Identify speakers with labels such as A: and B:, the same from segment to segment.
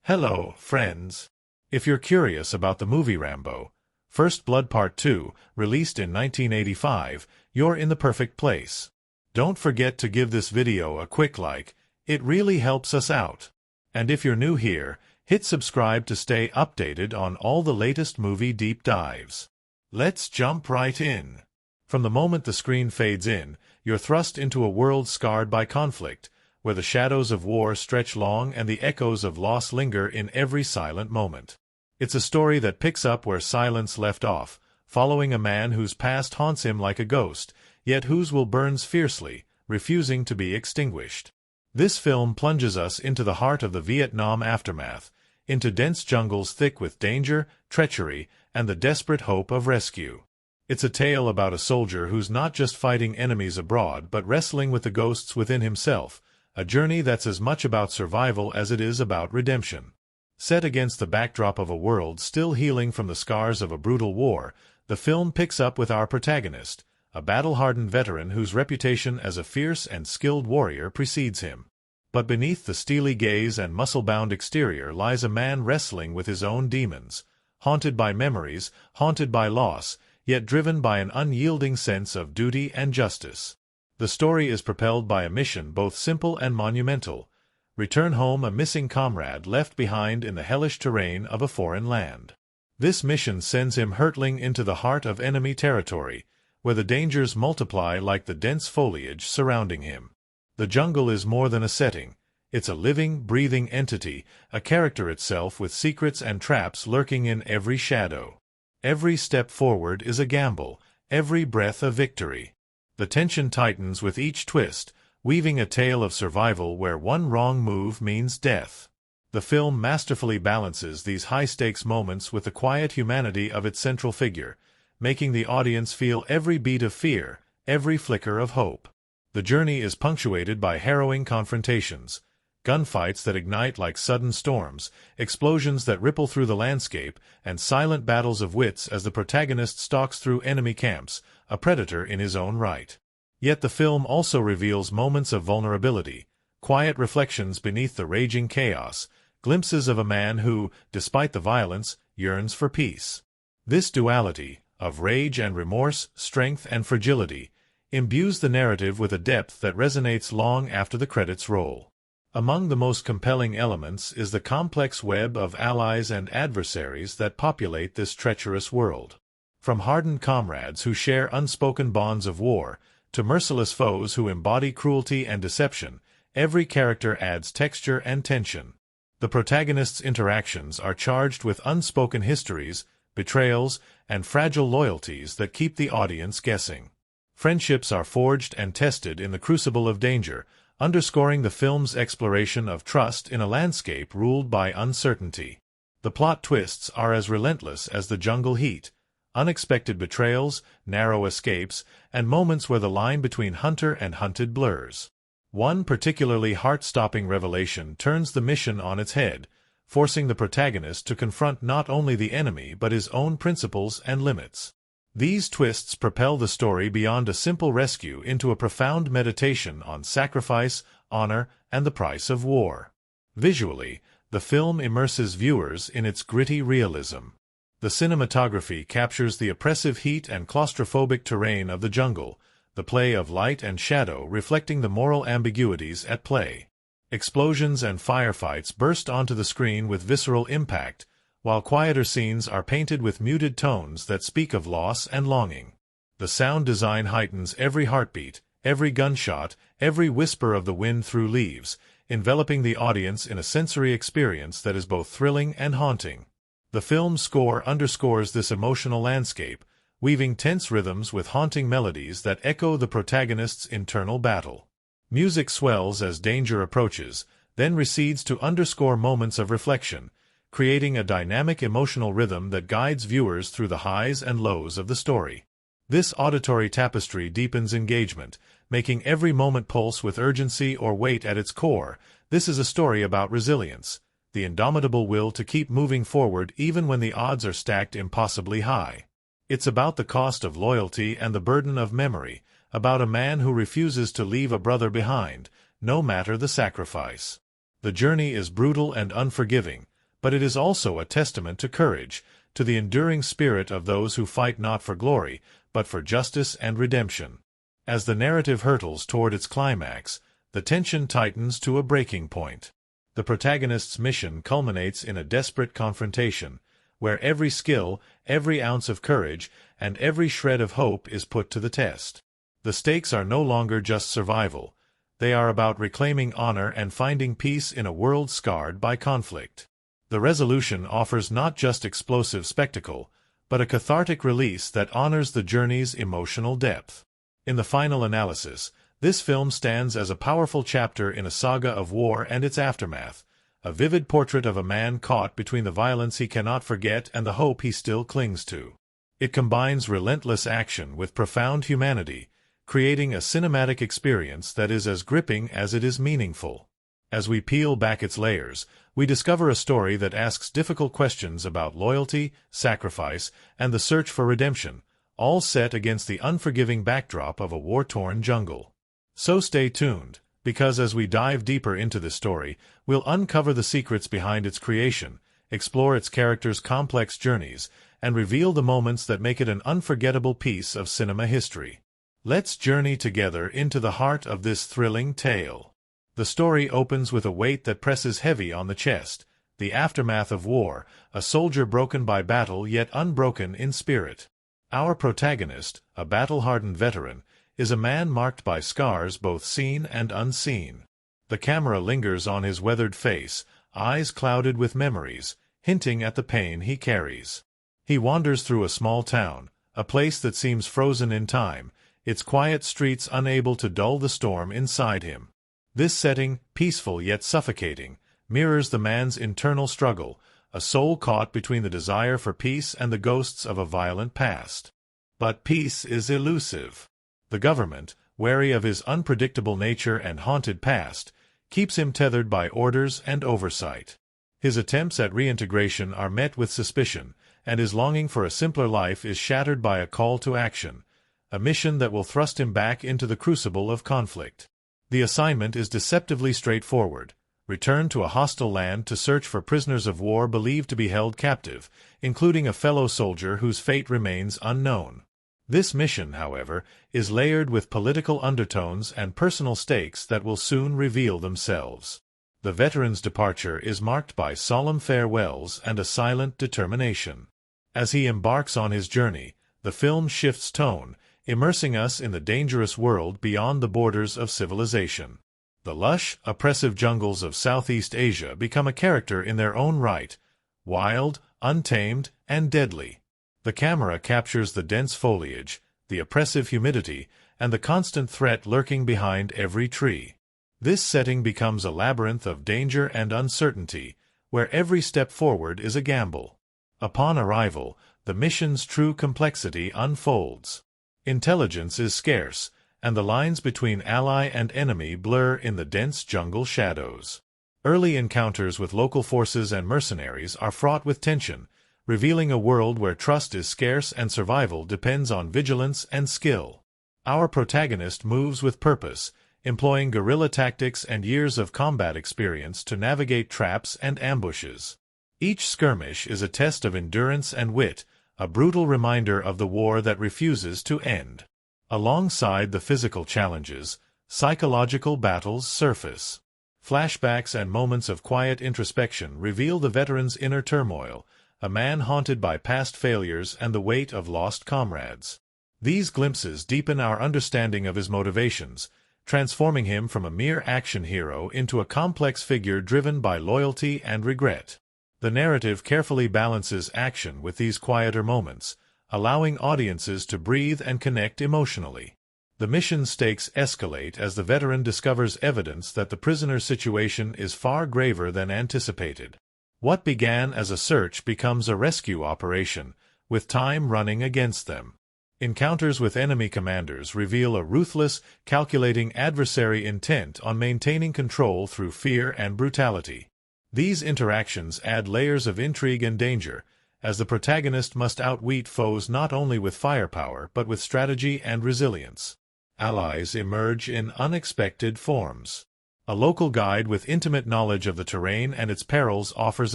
A: Hello, friends. If you're curious about the movie Rambo, First Blood Part 2, released in 1985, you're in the perfect place. Don't forget to give this video a quick like, it really helps us out. And if you're new here, hit subscribe to stay updated on all the latest movie deep dives. Let's jump right in. From the moment the screen fades in, you're thrust into a world scarred by conflict, where the shadows of war stretch long and the echoes of loss linger in every silent moment. It's a story that picks up where silence left off, following a man whose past haunts him like a ghost, yet whose will burns fiercely, refusing to be extinguished. This film plunges us into the heart of the Vietnam aftermath, into dense jungles thick with danger, treachery, and the desperate hope of rescue. It's a tale about a soldier who's not just fighting enemies abroad but wrestling with the ghosts within himself, a journey that's as much about survival as it is about redemption. Set against the backdrop of a world still healing from the scars of a brutal war, the film picks up with our protagonist, a battle-hardened veteran whose reputation as a fierce and skilled warrior precedes him. But beneath the steely gaze and muscle-bound exterior lies a man wrestling with his own demons, haunted by memories, haunted by loss, yet driven by an unyielding sense of duty and justice. The story is propelled by a mission both simple and monumental: return home a missing comrade left behind in the hellish terrain of a foreign land. This mission sends him hurtling into the heart of enemy territory, where the dangers multiply like the dense foliage surrounding him. The jungle is more than a setting. It's a living, breathing entity, a character itself with secrets and traps lurking in every shadow. Every step forward is a gamble, every breath a victory. The tension tightens with each twist, weaving a tale of survival where one wrong move means death. The film masterfully balances these high-stakes moments with the quiet humanity of its central figure, making the audience feel every beat of fear, every flicker of hope. The journey is punctuated by harrowing confrontations, gunfights that ignite like sudden storms, explosions that ripple through the landscape, and silent battles of wits as the protagonist stalks through enemy camps, a predator in his own right. Yet the film also reveals moments of vulnerability, quiet reflections beneath the raging chaos, glimpses of a man who, despite the violence, yearns for peace. This duality, of rage and remorse, strength and fragility, imbues the narrative with a depth that resonates long after the credits roll. Among the most compelling elements is the complex web of allies and adversaries that populate this treacherous world. From hardened comrades who share unspoken bonds of war, to merciless foes who embody cruelty and deception, every character adds texture and tension. The protagonist's interactions are charged with unspoken histories, betrayals, and fragile loyalties that keep the audience guessing. Friendships are forged and tested in the crucible of danger, underscoring the film's exploration of trust in a landscape ruled by uncertainty. The plot twists are as relentless as the jungle heat: unexpected betrayals, narrow escapes, and moments where the line between hunter and hunted blurs. One particularly heart-stopping revelation turns the mission on its head, forcing the protagonist to confront not only the enemy but his own principles and limits. These twists propel the story beyond a simple rescue into a profound meditation on sacrifice, honor, and the price of war. Visually, the film immerses viewers in its gritty realism. The cinematography captures the oppressive heat and claustrophobic terrain of the jungle, the play of light and shadow reflecting the moral ambiguities at play. Explosions and firefights burst onto the screen with visceral impact, while quieter scenes are painted with muted tones that speak of loss and longing. The sound design heightens every heartbeat, every gunshot, every whisper of the wind through leaves, enveloping the audience in a sensory experience that is both thrilling and haunting. The film's score underscores this emotional landscape, weaving tense rhythms with haunting melodies that echo the protagonist's internal battle. Music swells as danger approaches, then recedes to underscore moments of reflection, creating a dynamic emotional rhythm that guides viewers through the highs and lows of the story. This auditory tapestry deepens engagement, making every moment pulse with urgency or weight at its core. This is a story about resilience, the indomitable will to keep moving forward even when the odds are stacked impossibly high. It's about the cost of loyalty and the burden of memory, about a man who refuses to leave a brother behind, no matter the sacrifice. The journey is brutal and unforgiving, but it is also a testament to courage, to the enduring spirit of those who fight not for glory, but for justice and redemption. As the narrative hurtles toward its climax, the tension tightens to a breaking point. The protagonist's mission culminates in a desperate confrontation, where every skill, every ounce of courage, and every shred of hope is put to the test. The stakes are no longer just survival. They are about reclaiming honor and finding peace in a world scarred by conflict. The resolution offers not just explosive spectacle, but a cathartic release that honors the journey's emotional depth. In the final analysis, this film stands as a powerful chapter in a saga of war and its aftermath, a vivid portrait of a man caught between the violence he cannot forget and the hope he still clings to. It combines relentless action with profound humanity, creating a cinematic experience that is as gripping as it is meaningful. As we peel back its layers, we discover a story that asks difficult questions about loyalty, sacrifice, and the search for redemption, all set against the unforgiving backdrop of a war-torn jungle. So stay tuned, because as we dive deeper into this story, we'll uncover the secrets behind its creation, explore its characters' complex journeys, and reveal the moments that make it an unforgettable piece of cinema history. Let's journey together into the heart of this thrilling tale. The story opens with a weight that presses heavy on the chest, the aftermath of war, a soldier broken by battle yet unbroken in spirit. Our protagonist, a battle-hardened veteran, is a man marked by scars both seen and unseen. The camera lingers on his weathered face, eyes clouded with memories, hinting at the pain he carries. He wanders through a small town, a place that seems frozen in time, its quiet streets unable to dull the storm inside him. This setting, peaceful yet suffocating, mirrors the man's internal struggle, a soul caught between the desire for peace and the ghosts of a violent past. But peace is elusive. The government, wary of his unpredictable nature and haunted past, keeps him tethered by orders and oversight. His attempts at reintegration are met with suspicion, and his longing for a simpler life is shattered by a call to action, a mission that will thrust him back into the crucible of conflict. The assignment is deceptively straightforward: return to a hostile land to search for prisoners of war believed to be held captive, including a fellow soldier whose fate remains unknown. This mission, however, is layered with political undertones and personal stakes that will soon reveal themselves. The veteran's departure is marked by solemn farewells and a silent determination. As he embarks on his journey, the film shifts tone, immersing us in the dangerous world beyond the borders of civilization. The lush, oppressive jungles of Southeast Asia become a character in their own right, wild, untamed, and deadly. The camera captures the dense foliage, the oppressive humidity, and the constant threat lurking behind every tree. This setting becomes a labyrinth of danger and uncertainty, where every step forward is a gamble. Upon arrival, the mission's true complexity unfolds. Intelligence is scarce, and the lines between ally and enemy blur in the dense jungle shadows. Early encounters with local forces and mercenaries are fraught with tension, revealing a world where trust is scarce and survival depends on vigilance and skill. Our protagonist moves with purpose, employing guerrilla tactics and years of combat experience to navigate traps and ambushes. Each skirmish is a test of endurance and wit, a brutal reminder of the war that refuses to end. Alongside the physical challenges, psychological battles surface. Flashbacks and moments of quiet introspection reveal the veteran's inner turmoil, a man haunted by past failures and the weight of lost comrades. These glimpses deepen our understanding of his motivations, transforming him from a mere action hero into a complex figure driven by loyalty and regret. The narrative carefully balances action with these quieter moments, allowing audiences to breathe and connect emotionally. The mission stakes escalate as the veteran discovers evidence that the prisoner's situation is far graver than anticipated. What began as a search becomes a rescue operation, with time running against them. Encounters with enemy commanders reveal a ruthless, calculating adversary intent on maintaining control through fear and brutality. These interactions add layers of intrigue and danger, as the protagonist must outwit foes not only with firepower but with strategy and resilience. Allies emerge in unexpected forms. A local guide with intimate knowledge of the terrain and its perils offers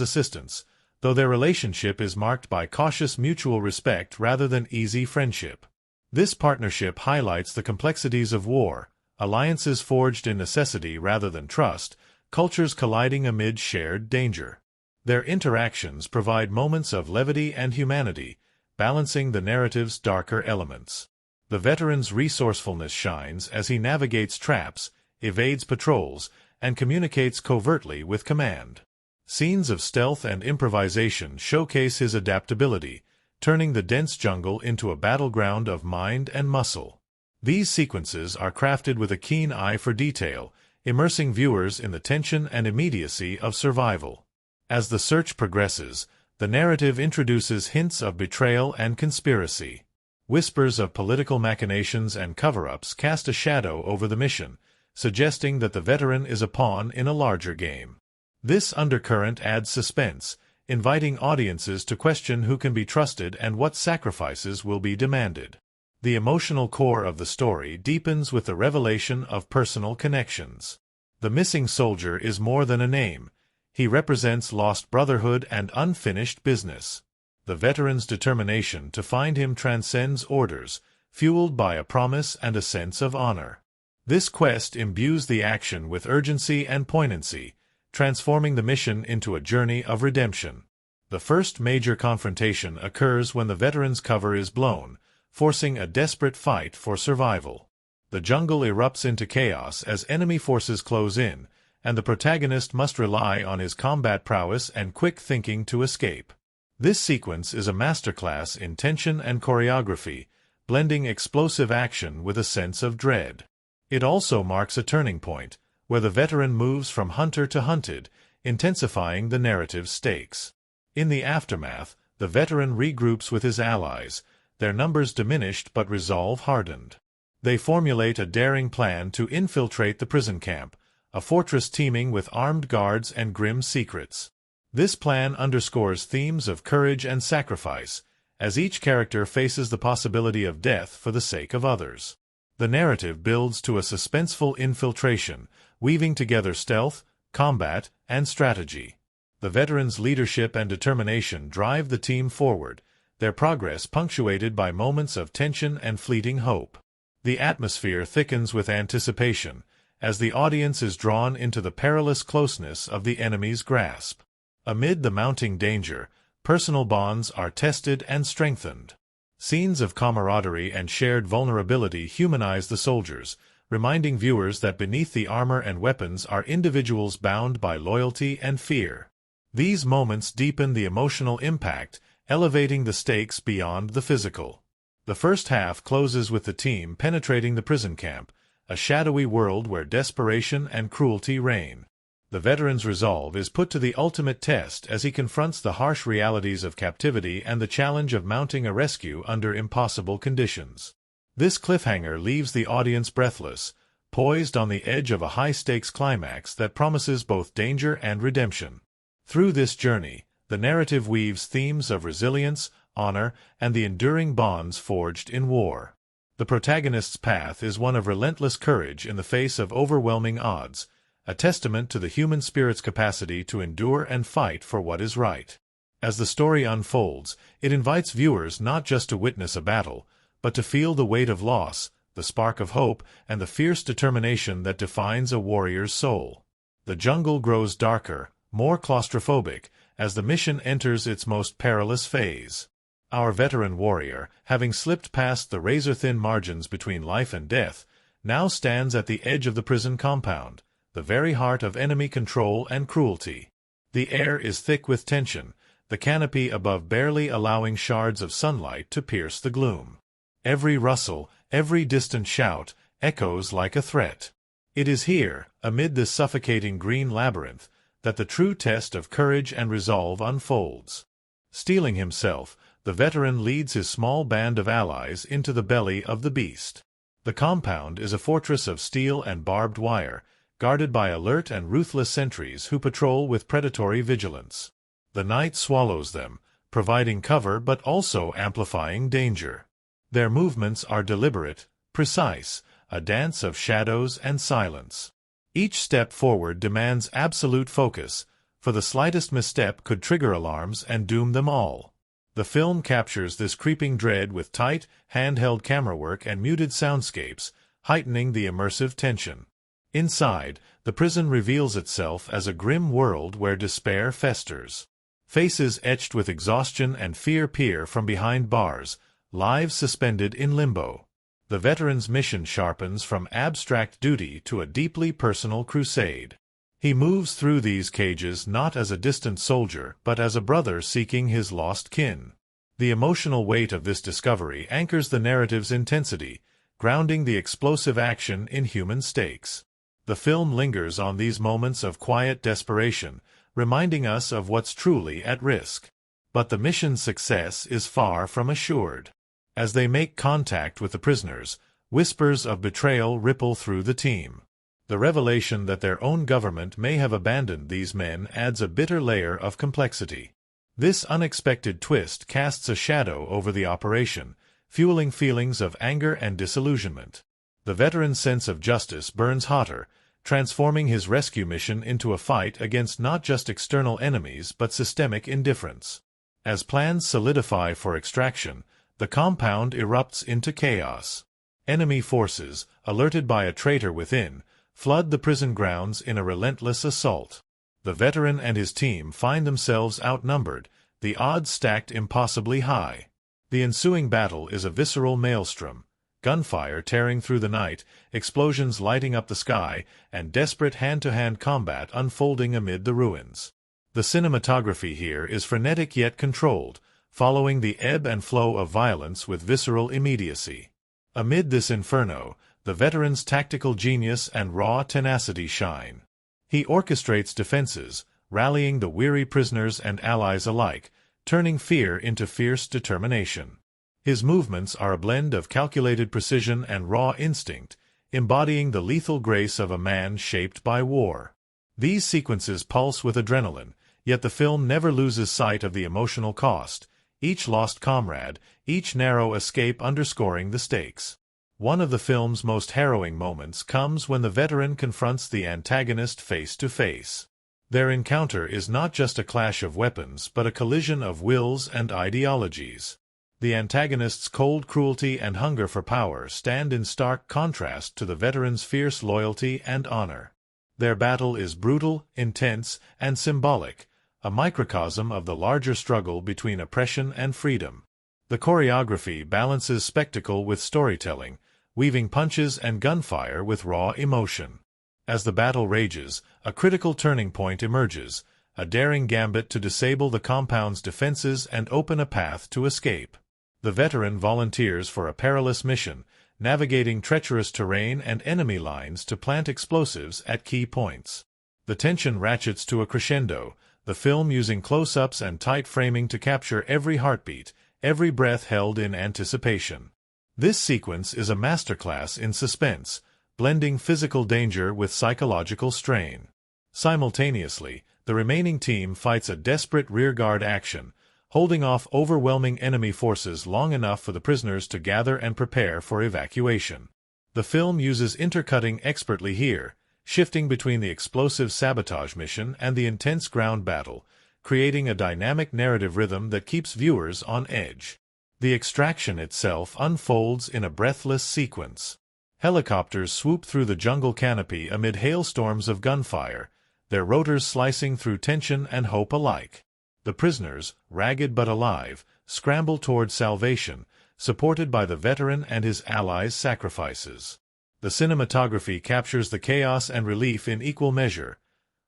A: assistance, though their relationship is marked by cautious mutual respect rather than easy friendship. This partnership highlights the complexities of war, alliances forged in necessity rather than trust, cultures colliding amid shared danger. Their interactions provide moments of levity and humanity, balancing the narrative's darker elements. The veteran's resourcefulness shines as he navigates traps, evades patrols, and communicates covertly with command. Scenes of stealth and improvisation showcase his adaptability, turning the dense jungle into a battleground of mind and muscle. These sequences are crafted with a keen eye for detail, immersing viewers in the tension and immediacy of survival. As the search progresses, the narrative introduces hints of betrayal and conspiracy. Whispers of political machinations and cover-ups cast a shadow over the mission, suggesting that the veteran is a pawn in a larger game. This undercurrent adds suspense, inviting audiences to question who can be trusted and what sacrifices will be demanded. The emotional core of the story deepens with the revelation of personal connections. The missing soldier is more than a name. He represents lost brotherhood and unfinished business. The veteran's determination to find him transcends orders, fueled by a promise and a sense of honor. This quest imbues the action with urgency and poignancy, transforming the mission into a journey of redemption. The first major confrontation occurs when the veteran's cover is blown, forcing a desperate fight for survival. The jungle erupts into chaos as enemy forces close in, and the protagonist must rely on his combat prowess and quick thinking to escape. This sequence is a masterclass in tension and choreography, blending explosive action with a sense of dread. It also marks a turning point, where the veteran moves from hunter to hunted, intensifying the narrative's stakes. In the aftermath, the veteran regroups with his allies, their numbers diminished but resolve hardened. They formulate a daring plan to infiltrate the prison camp, a fortress teeming with armed guards and grim secrets. This plan underscores themes of courage and sacrifice, as each character faces the possibility of death for the sake of others. The narrative builds to a suspenseful infiltration, weaving together stealth, combat, and strategy. The veteran's leadership and determination drive the team forward, their progress punctuated by moments of tension and fleeting hope. The atmosphere thickens with anticipation, as the audience is drawn into the perilous closeness of the enemy's grasp. Amid the mounting danger, personal bonds are tested and strengthened. Scenes of camaraderie and shared vulnerability humanize the soldiers, reminding viewers that beneath the armor and weapons are individuals bound by loyalty and fear. These moments deepen the emotional impact, elevating the stakes beyond the physical. The first half closes with the team penetrating the prison camp, a shadowy world where desperation and cruelty reign. The veteran's resolve is put to the ultimate test as he confronts the harsh realities of captivity and the challenge of mounting a rescue under impossible conditions. This cliffhanger leaves the audience breathless, poised on the edge of a high-stakes climax that promises both danger and redemption. Through this journey, the narrative weaves themes of resilience, honor, and the enduring bonds forged in war. The protagonist's path is one of relentless courage in the face of overwhelming odds, a testament to the human spirit's capacity to endure and fight for what is right. As the story unfolds, it invites viewers not just to witness a battle, but to feel the weight of loss, the spark of hope, and the fierce determination that defines a warrior's soul. The jungle grows darker, more claustrophobic, as the mission enters its most perilous phase. Our veteran warrior, having slipped past the razor-thin margins between life and death, now stands at the edge of the prison compound, the very heart of enemy control and cruelty. The air is thick with tension, the canopy above barely allowing shards of sunlight to pierce the gloom. Every rustle, every distant shout, echoes like a threat. It is here, amid this suffocating green labyrinth, that the true test of courage and resolve unfolds. Steeling himself, the veteran leads his small band of allies into the belly of the beast. The compound is a fortress of steel and barbed wire, guarded by alert and ruthless sentries who patrol with predatory vigilance. The night swallows them, providing cover but also amplifying danger. Their movements are deliberate, precise, a dance of shadows and silence. Each step forward demands absolute focus, for the slightest misstep could trigger alarms and doom them all. The film captures this creeping dread with tight, handheld camera work and muted soundscapes, heightening the immersive tension. Inside, the prison reveals itself as a grim world where despair festers. Faces etched with exhaustion and fear peer from behind bars, lives suspended in limbo. The veteran's mission sharpens from abstract duty to a deeply personal crusade. He moves through these cages not as a distant soldier but as a brother seeking his lost kin. The emotional weight of this discovery anchors the narrative's intensity, grounding the explosive action in human stakes. The film lingers on these moments of quiet desperation, reminding us of what's truly at risk. But the mission's success is far from assured. As they make contact with the prisoners, whispers of betrayal ripple through the team. The revelation that their own government may have abandoned these men adds a bitter layer of complexity. This unexpected twist casts a shadow over the operation, fueling feelings of anger and disillusionment. The veteran's sense of justice burns hotter, transforming his rescue mission into a fight against not just external enemies but systemic indifference. As plans solidify for extraction, the compound erupts into chaos. Enemy forces, alerted by a traitor within, flood the prison grounds in a relentless assault. The veteran and his team find themselves outnumbered, the odds stacked impossibly high. The ensuing battle is a visceral maelstrom, gunfire tearing through the night, explosions lighting up the sky, and desperate hand-to-hand combat unfolding amid the ruins. The cinematography here is frenetic yet controlled, following the ebb and flow of violence with visceral immediacy. Amid this inferno, the veteran's tactical genius and raw tenacity shine. He orchestrates defenses, rallying the weary prisoners and allies alike, turning fear into fierce determination. His movements are a blend of calculated precision and raw instinct, embodying the lethal grace of a man shaped by war. These sequences pulse with adrenaline, yet the film never loses sight of the emotional cost, each lost comrade, each narrow escape underscoring the stakes. One of the film's most harrowing moments comes when the veteran confronts the antagonist face to face. Their encounter is not just a clash of weapons but a collision of wills and ideologies. The antagonist's cold cruelty and hunger for power stand in stark contrast to the veteran's fierce loyalty and honor. Their battle is brutal, intense, and symbolic, a microcosm of the larger struggle between oppression and freedom. The choreography balances spectacle with storytelling, weaving punches and gunfire with raw emotion. As the battle rages, a critical turning point emerges, a daring gambit to disable the compound's defenses and open a path to escape. The veteran volunteers for a perilous mission, navigating treacherous terrain and enemy lines to plant explosives at key points. The tension ratchets to a crescendo, the film using close-ups and tight framing to capture every heartbeat, every breath held in anticipation. This sequence is a masterclass in suspense, blending physical danger with psychological strain. Simultaneously, the remaining team fights a desperate rearguard action, holding off overwhelming enemy forces long enough for the prisoners to gather and prepare for evacuation. The film uses intercutting expertly here, shifting between the explosive sabotage mission and the intense ground battle, creating a dynamic narrative rhythm that keeps viewers on edge. The extraction itself unfolds in a breathless sequence. Helicopters swoop through the jungle canopy amid hailstorms of gunfire, their rotors slicing through tension and hope alike. The prisoners, ragged but alive, scramble toward salvation, supported by the veteran and his allies' sacrifices. The cinematography captures the chaos and relief in equal measure.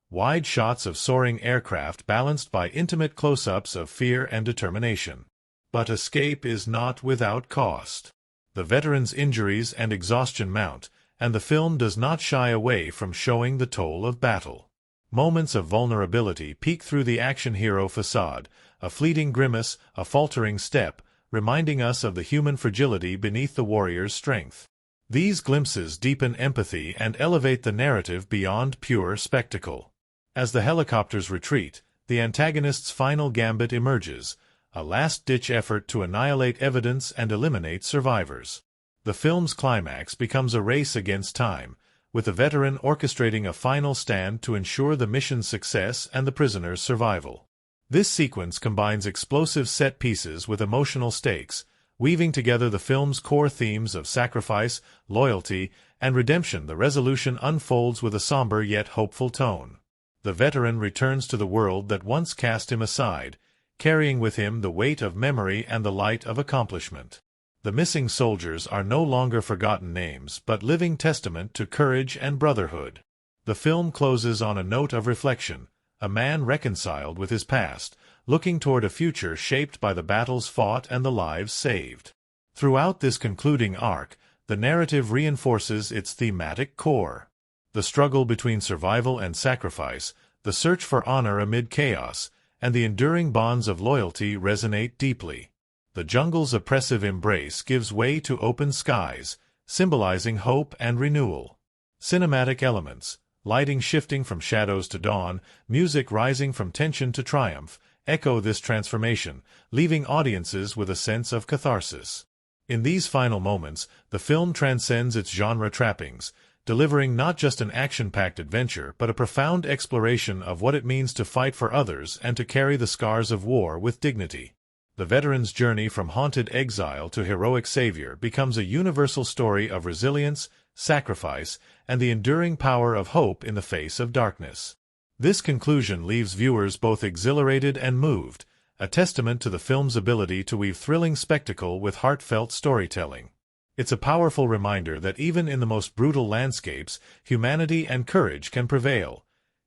A: Wide shots of soaring aircraft balanced by intimate close-ups of fear and determination. But escape is not without cost. The veteran's injuries and exhaustion mount, and the film does not shy away from showing the toll of battle. Moments of vulnerability peek through the action hero facade, a fleeting grimace, a faltering step, reminding us of the human fragility beneath the warrior's strength. These glimpses deepen empathy and elevate the narrative beyond pure spectacle. As the helicopters retreat, the antagonist's final gambit emerges, a last-ditch effort to annihilate evidence and eliminate survivors. The film's climax becomes a race against time, with the veteran orchestrating a final stand to ensure the mission's success and the prisoner's survival. This sequence combines explosive set pieces with emotional stakes, weaving together the film's core themes of sacrifice, loyalty, and redemption. The resolution unfolds with a somber yet hopeful tone. The veteran returns to the world that once cast him aside, carrying with him the weight of memory and the light of accomplishment. The missing soldiers are no longer forgotten names but living testament to courage and brotherhood. The film closes on a note of reflection, a man reconciled with his past, looking toward a future shaped by the battles fought and the lives saved. Throughout this concluding arc, the narrative reinforces its thematic core. The struggle between survival and sacrifice, the search for honor amid chaos, and the enduring bonds of loyalty resonate deeply. The jungle's oppressive embrace gives way to open skies, symbolizing hope and renewal. Cinematic elements, lighting shifting from shadows to dawn, music rising from tension to triumph, echo this transformation, leaving audiences with a sense of catharsis. In these final moments, the film transcends its genre trappings, delivering not just an action-packed adventure but a profound exploration of what it means to fight for others and to carry the scars of war with dignity. The veteran's journey from haunted exile to heroic savior becomes a universal story of resilience, sacrifice, and the enduring power of hope in the face of darkness. This conclusion leaves viewers both exhilarated and moved, a testament to the film's ability to weave thrilling spectacle with heartfelt storytelling. It's a powerful reminder that even in the most brutal landscapes, humanity and courage can prevail,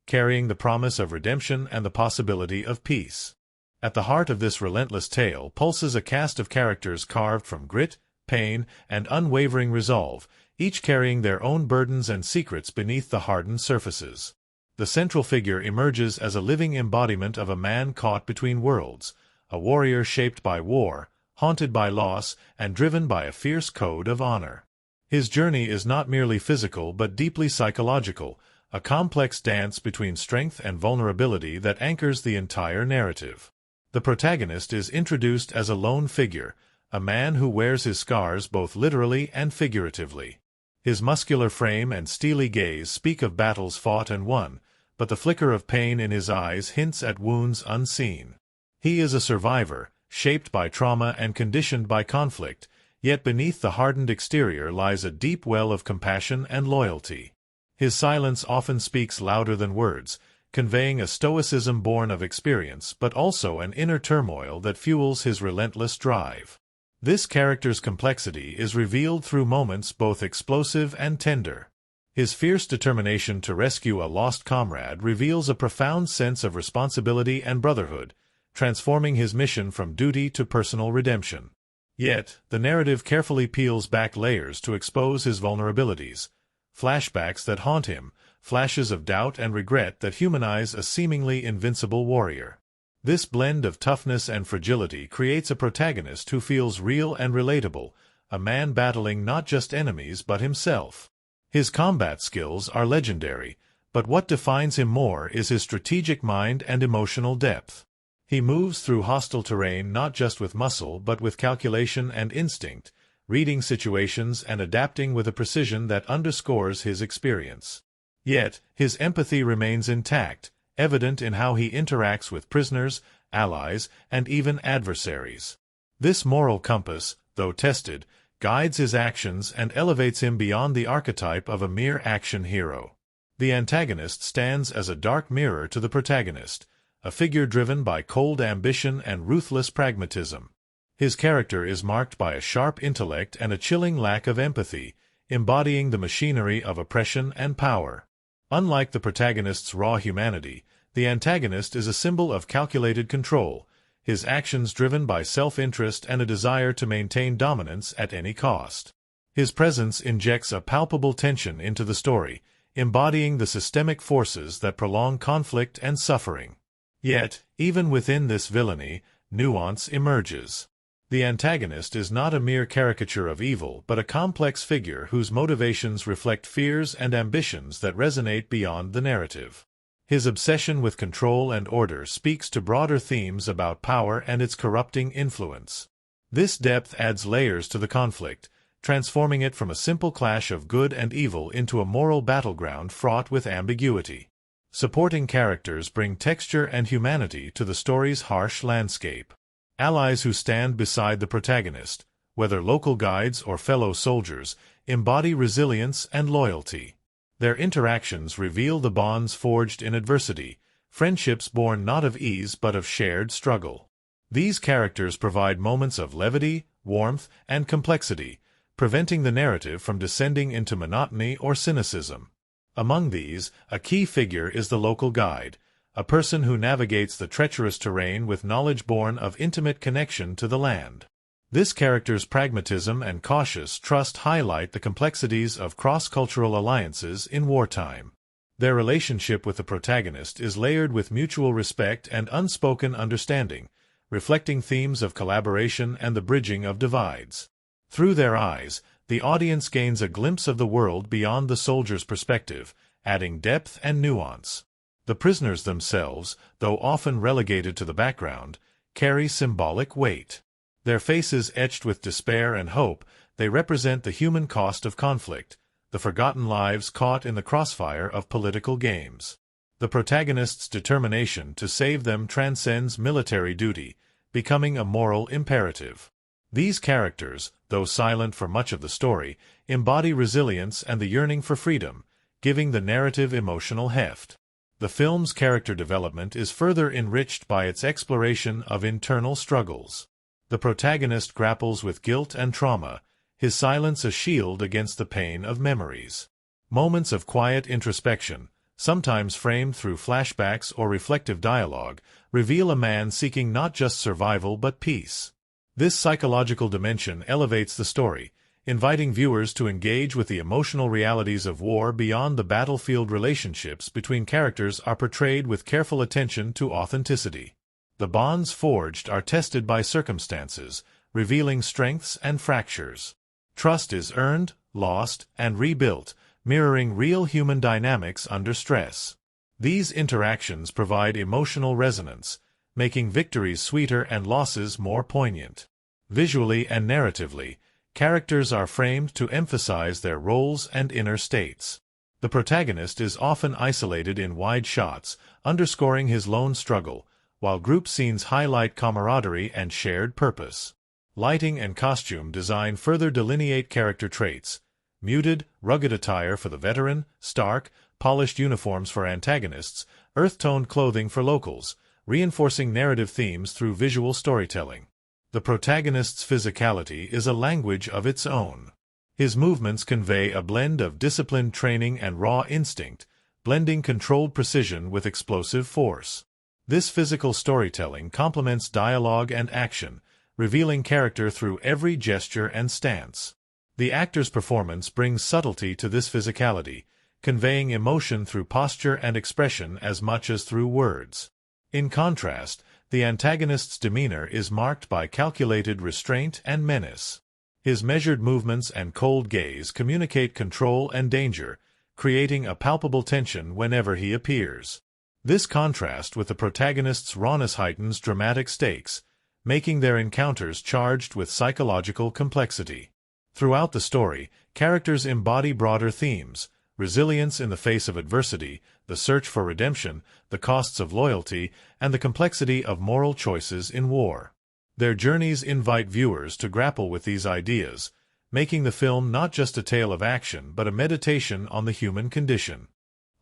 A: carrying the promise of redemption and the possibility of peace. At the heart of this relentless tale pulses a cast of characters carved from grit, pain, and unwavering resolve, each carrying their own burdens and secrets beneath the hardened surfaces. The central figure emerges as a living embodiment of a man caught between worlds, a warrior shaped by war, haunted by loss, and driven by a fierce code of honor. His journey is not merely physical but deeply psychological, a complex dance between strength and vulnerability that anchors the entire narrative. The protagonist is introduced as a lone figure, a man who wears his scars both literally and figuratively. His muscular frame and steely gaze speak of battles fought and won, but the flicker of pain in his eyes hints at wounds unseen. He is a survivor, shaped by trauma and conditioned by conflict, yet beneath the hardened exterior lies a deep well of compassion and loyalty. His silence often speaks louder than words, conveying a stoicism born of experience but also an inner turmoil that fuels his relentless drive. This character's complexity is revealed through moments both explosive and tender. His fierce determination to rescue a lost comrade reveals a profound sense of responsibility and brotherhood, transforming his mission from duty to personal redemption. Yet, the narrative carefully peels back layers to expose his vulnerabilities. Flashbacks that haunt him, flashes of doubt and regret that humanize a seemingly invincible warrior. This blend of toughness and fragility creates a protagonist who feels real and relatable, a man battling not just enemies but himself. His combat skills are legendary, but what defines him more is his strategic mind and emotional depth. He moves through hostile terrain not just with muscle but with calculation and instinct, reading situations and adapting with a precision that underscores his experience. Yet, his empathy remains intact, evident in how he interacts with prisoners, allies, and even adversaries. This moral compass, though tested, guides his actions and elevates him beyond the archetype of a mere action hero. The antagonist stands as a dark mirror to the protagonist, a figure driven by cold ambition and ruthless pragmatism. His character is marked by a sharp intellect and a chilling lack of empathy, embodying the machinery of oppression and power. Unlike the protagonist's raw humanity, the antagonist is a symbol of calculated control, his actions driven by self-interest and a desire to maintain dominance at any cost. His presence injects a palpable tension into the story, embodying the systemic forces that prolong conflict and suffering. Yet, even within this villainy, nuance emerges. The antagonist is not a mere caricature of evil but a complex figure whose motivations reflect fears and ambitions that resonate beyond the narrative. His obsession with control and order speaks to broader themes about power and its corrupting influence. This depth adds layers to the conflict, transforming it from a simple clash of good and evil into a moral battleground fraught with ambiguity. Supporting characters bring texture and humanity to the story's harsh landscape. Allies who stand beside the protagonist, whether local guides or fellow soldiers, embody resilience and loyalty. Their interactions reveal the bonds forged in adversity, friendships born not of ease but of shared struggle. These characters provide moments of levity, warmth, and complexity, preventing the narrative from descending into monotony or cynicism. Among these, a key figure is the local guide, a person who navigates the treacherous terrain with knowledge born of intimate connection to the land. This character's pragmatism and cautious trust highlight the complexities of cross-cultural alliances in wartime. Their relationship with the protagonist is layered with mutual respect and unspoken understanding, reflecting themes of collaboration and the bridging of divides. Through their eyes, the audience gains a glimpse of the world beyond the soldier's perspective, adding depth and nuance. The prisoners themselves, though often relegated to the background, carry symbolic weight. Their faces etched with despair and hope, they represent the human cost of conflict, the forgotten lives caught in the crossfire of political games. The protagonist's determination to save them transcends military duty, becoming a moral imperative. These characters, though silent for much of the story, embody resilience and the yearning for freedom, giving the narrative emotional heft. The film's character development is further enriched by its exploration of internal struggles. The protagonist grapples with guilt and trauma, his silence a shield against the pain of memories. Moments of quiet introspection, sometimes framed through flashbacks or reflective dialogue, reveal a man seeking not just survival but peace. This psychological dimension elevates the story, inviting viewers to engage with the emotional realities of war beyond the battlefield. Relationships between characters are portrayed with careful attention to authenticity. The bonds forged are tested by circumstances, revealing strengths and fractures. Trust is earned, lost, and rebuilt, mirroring real human dynamics under stress. These interactions provide emotional resonance, making victories sweeter and losses more poignant. Visually and narratively, characters are framed to emphasize their roles and inner states. The protagonist is often isolated in wide shots, underscoring his lone struggle, while group scenes highlight camaraderie and shared purpose. Lighting and costume design further delineate character traits. Muted, rugged attire for the veteran, stark, polished uniforms for antagonists, earth-toned clothing for locals, reinforcing narrative themes through visual storytelling. The protagonist's physicality is a language of its own. His movements convey a blend of disciplined training and raw instinct, blending controlled precision with explosive force. This physical storytelling complements dialogue and action, revealing character through every gesture and stance. The actor's performance brings subtlety to this physicality, conveying emotion through posture and expression as much as through words. In contrast, the antagonist's demeanor is marked by calculated restraint and menace. His measured movements and cold gaze communicate control and danger, creating a palpable tension whenever he appears. This contrast with the protagonist's rawness heightens dramatic stakes, making their encounters charged with psychological complexity. Throughout the story, characters embody broader themes: resilience in the face of adversity, the search for redemption, the costs of loyalty, and the complexity of moral choices in war. Their journeys invite viewers to grapple with these ideas, making the film not just a tale of action but a meditation on the human condition.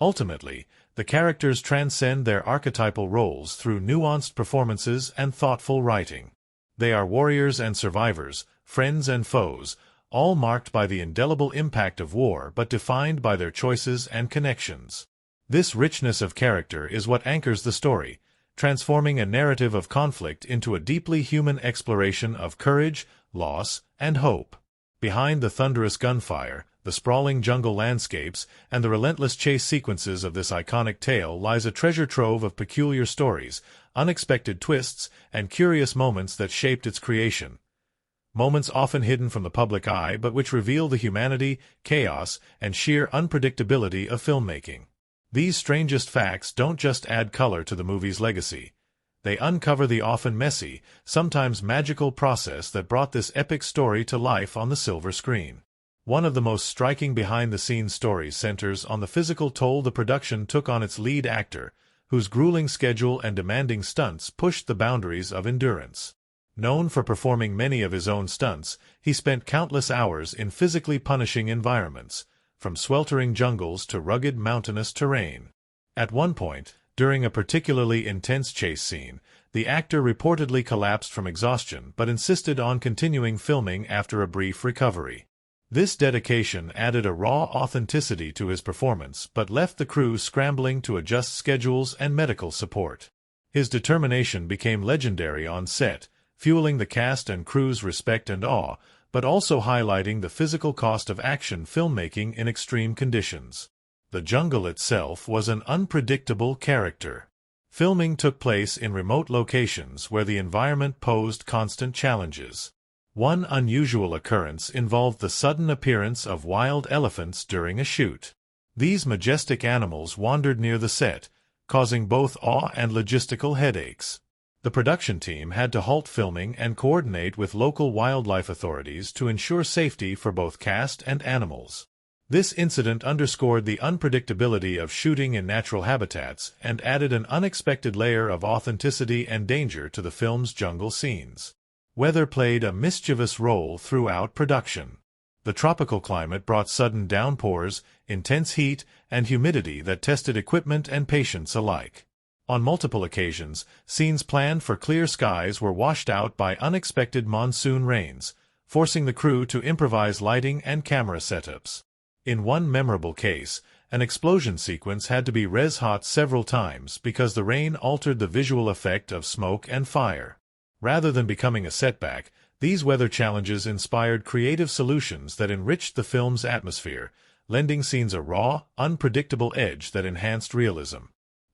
A: Ultimately, the characters transcend their archetypal roles through nuanced performances and thoughtful writing. They are warriors and survivors, friends and foes, all marked by the indelible impact of war but defined by their choices and connections. This richness of character is what anchors the story, transforming a narrative of conflict into a deeply human exploration of courage, loss, and hope. Behind the thunderous gunfire, the sprawling jungle landscapes, and the relentless chase sequences of this iconic tale lies a treasure trove of peculiar stories, unexpected twists, and curious moments that shaped its creation. Moments often hidden from the public eye but which reveal the humanity, chaos, and sheer unpredictability of filmmaking. These strangest facts don't just add color to the movie's legacy. They uncover the often messy, sometimes magical process that brought this epic story to life on the silver screen. One of the most striking behind-the-scenes stories centers on the physical toll the production took on its lead actor, whose grueling schedule and demanding stunts pushed the boundaries of endurance. Known for performing many of his own stunts, he spent countless hours in physically punishing environments, from sweltering jungles to rugged mountainous terrain. At one point, during a particularly intense chase scene, the actor reportedly collapsed from exhaustion but insisted on continuing filming after a brief recovery. This dedication added a raw authenticity to his performance but left the crew scrambling to adjust schedules and medical support. His determination became legendary on set, fueling the cast and crew's respect and awe, but also highlighting the physical cost of action filmmaking in extreme conditions. The jungle itself was an unpredictable character. Filming took place in remote locations where the environment posed constant challenges. One unusual occurrence involved the sudden appearance of wild elephants during a shoot. These majestic animals wandered near the set, causing both awe and logistical headaches. The production team had to halt filming and coordinate with local wildlife authorities to ensure safety for both cast and animals. This incident underscored the unpredictability of shooting in natural habitats and added an unexpected layer of authenticity and danger to the film's jungle scenes. Weather played a mischievous role throughout production. The tropical climate brought sudden downpours, intense heat, and humidity that tested equipment and patience alike. On multiple occasions, scenes planned for clear skies were washed out by unexpected monsoon rains, forcing the crew to improvise lighting and camera setups. In one memorable case, an explosion sequence had to be res-hot several times because the rain altered the visual effect of smoke and fire. Rather than becoming a setback, these weather challenges inspired creative solutions that enriched the film's atmosphere, lending scenes a raw, unpredictable edge that enhanced realism.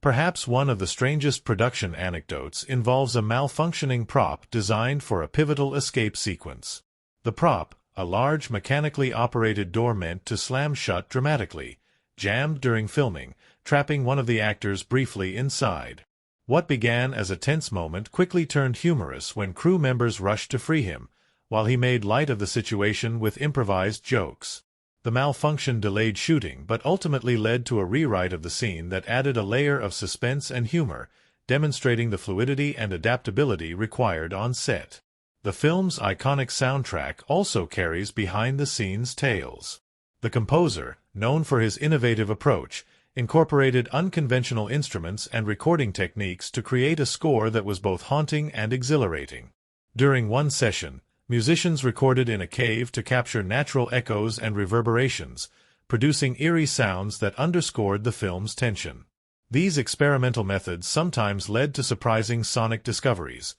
A: Perhaps one of the strangest production anecdotes involves a malfunctioning prop designed for a pivotal escape sequence. The prop, a large mechanically operated door meant to slam shut dramatically, jammed during filming, trapping one of the actors briefly inside. What began as a tense moment quickly turned humorous when crew members rushed to free him, while he made light of the situation with improvised jokes. The malfunction delayed shooting but ultimately led to a rewrite of the scene that added a layer of suspense and humor, demonstrating the fluidity and adaptability required on set. The film's iconic soundtrack also carries behind-the-scenes tales. The composer, known for his innovative approach, incorporated unconventional instruments and recording techniques to create a score that was both haunting and exhilarating. During one session, musicians recorded in a cave to capture natural echoes and reverberations, producing eerie sounds that underscored the film's tension. These experimental methods sometimes led to surprising sonic discoveries,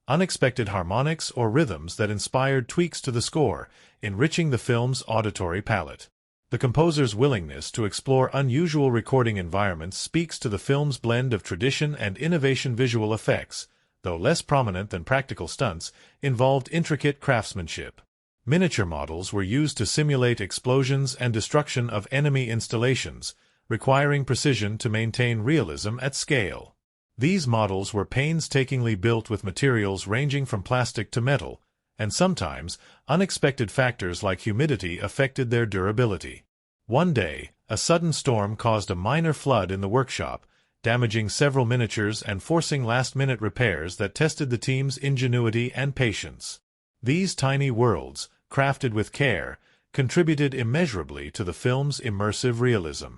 A: unexpected harmonics or rhythms that inspired tweaks to the score, enriching the film's auditory palette. The composer's willingness to explore unusual recording environments speaks to the film's blend of tradition and innovation. Visual effects, though less prominent than practical stunts, involved intricate craftsmanship. Miniature models were used to simulate explosions and destruction of enemy installations, requiring precision to maintain realism at scale. These models were painstakingly built with materials ranging from plastic to metal, and sometimes, unexpected factors like humidity affected their durability. One day, a sudden storm caused a minor flood in the workshop, damaging several miniatures and forcing last-minute repairs that tested the team's ingenuity and patience. These tiny worlds, crafted with care, contributed immeasurably to the film's immersive realism.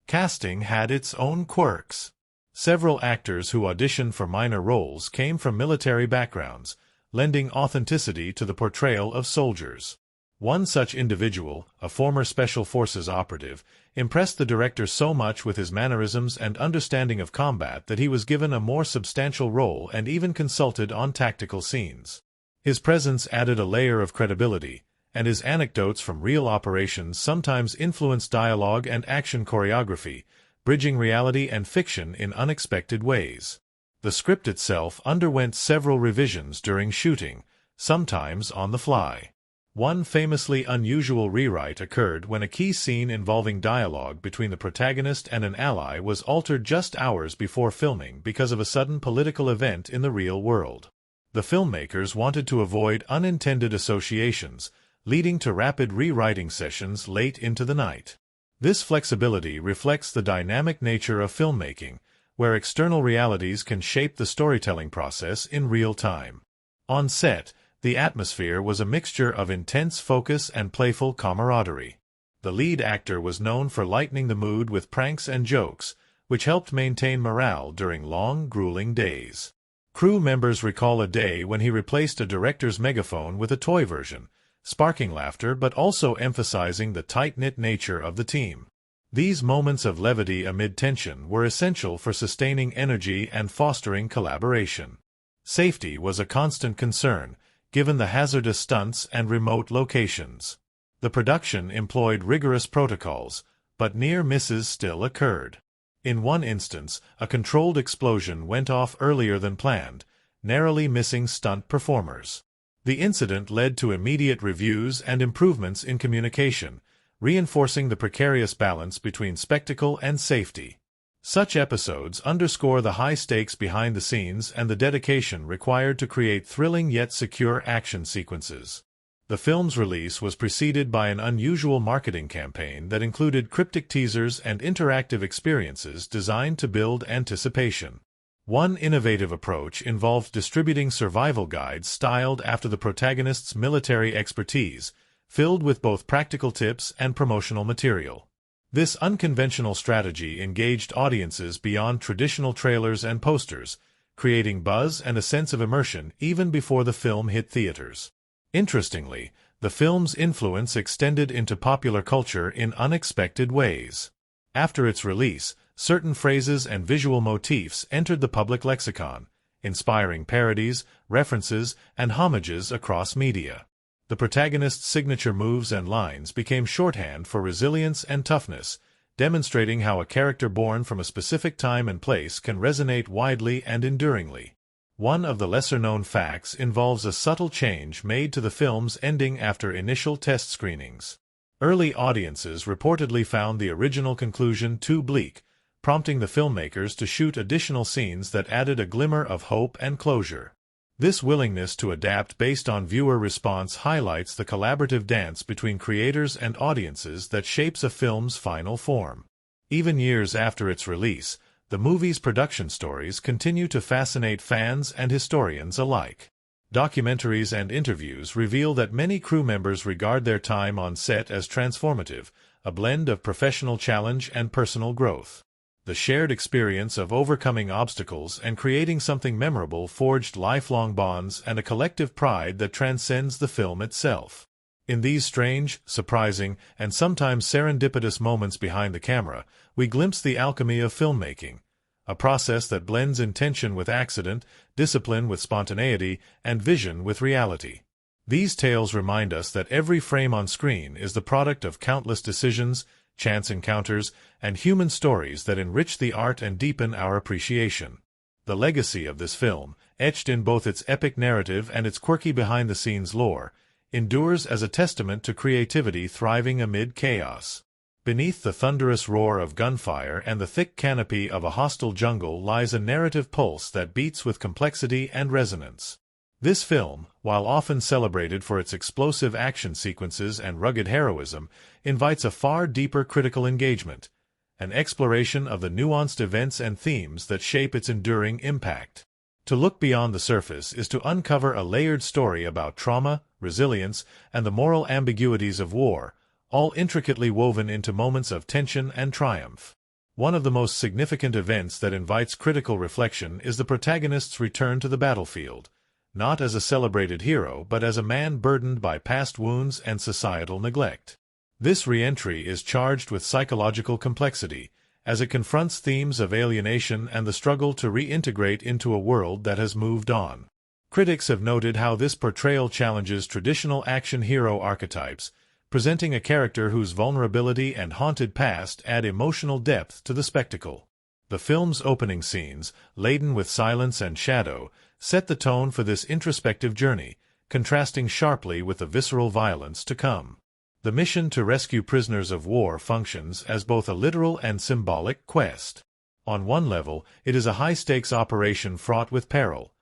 A: Casting had its own quirks. Several actors who auditioned for minor roles came from military backgrounds, lending authenticity to the portrayal of soldiers. One such individual, a former Special Forces operative, impressed the director so much with his mannerisms and understanding of combat that he was given a more substantial role and even consulted on tactical scenes. His presence added a layer of credibility, and his anecdotes from real operations sometimes influenced dialogue and action choreography, bridging reality and fiction in unexpected ways. The script itself underwent several revisions during shooting, sometimes on the fly. One famously unusual rewrite occurred when a key scene involving dialogue between the protagonist and an ally was altered just hours before filming because of a sudden political event in the real world. The filmmakers wanted to avoid unintended associations, leading to rapid rewriting sessions late into the night. This flexibility reflects the dynamic nature of filmmaking, where external realities can shape the storytelling process in real time. On set, the atmosphere was a mixture of intense focus and playful camaraderie. The lead actor was known for lightening the mood with pranks and jokes, which helped maintain morale during long, grueling days. Crew members recall a day when he replaced a director's megaphone with a toy version, sparking laughter but also emphasizing the tight-knit nature of the team. These moments of levity amid tension were essential for sustaining energy and fostering collaboration. Safety was a constant concern, given the hazardous stunts and remote locations. The production employed rigorous protocols, but near misses still occurred. In one instance, a controlled explosion went off earlier than planned, narrowly missing stunt performers. The incident led to immediate reviews and improvements in communication, reinforcing the precarious balance between spectacle and safety. Such episodes underscore the high stakes behind the scenes and the dedication required to create thrilling yet secure action sequences. The film's release was preceded by an unusual marketing campaign that included cryptic teasers and interactive experiences designed to build anticipation. One innovative approach involved distributing survival guides styled after the protagonist's military expertise, filled with both practical tips and promotional material. This unconventional strategy engaged audiences beyond traditional trailers and posters, creating buzz and a sense of immersion even before the film hit theaters. Interestingly, the film's influence extended into popular culture in unexpected ways. After its release, certain phrases and visual motifs entered the public lexicon, inspiring parodies, references, and homages across media. The protagonist's signature moves and lines became shorthand for resilience and toughness, demonstrating how a character born from a specific time and place can resonate widely and enduringly. One of the lesser-known facts involves a subtle change made to the film's ending after initial test screenings. Early audiences reportedly found the original conclusion too bleak, prompting the filmmakers to shoot additional scenes that added a glimmer of hope and closure. This willingness to adapt based on viewer response highlights the collaborative dance between creators and audiences that shapes a film's final form. Even years after its release, the movie's production stories continue to fascinate fans and historians alike. Documentaries and interviews reveal that many crew members regard their time on set as transformative, a blend of professional challenge and personal growth. The shared experience of overcoming obstacles and creating something memorable forged lifelong bonds and a collective pride that transcends the film itself. In these strange, surprising, and sometimes serendipitous moments behind the camera, we glimpse the alchemy of filmmaking, a process that blends intention with accident, discipline with spontaneity, and vision with reality. These tales remind us that every frame on screen is the product of countless decisions, chance encounters, and human stories that enrich the art and deepen our appreciation. The legacy of this film, etched in both its epic narrative and its quirky behind-the-scenes lore, endures as a testament to creativity thriving amid chaos. Beneath the thunderous roar of gunfire and the thick canopy of a hostile jungle lies a narrative pulse that beats with complexity and resonance. This film, while often celebrated for its explosive action sequences and rugged heroism, invites a far deeper critical engagement, an exploration of the nuanced events and themes that shape its enduring impact. To look beyond the surface is to uncover a layered story about trauma, resilience, and the moral ambiguities of war, all intricately woven into moments of tension and triumph. One of the most significant events that invites critical reflection is the protagonist's return to the battlefield, not as a celebrated hero but as a man burdened by past wounds and societal neglect. This re-entry is charged with psychological complexity, as it confronts themes of alienation and the struggle to reintegrate into a world that has moved on. Critics have noted how this portrayal challenges traditional action hero archetypes, presenting a character whose vulnerability and haunted past add emotional depth to the spectacle. The film's opening scenes, laden with silence and shadow, set the tone for this introspective journey, contrasting sharply with the visceral violence to come. The mission to rescue prisoners of war functions as both a literal and symbolic quest. On one level, it is a high-stakes operation fraught with peril.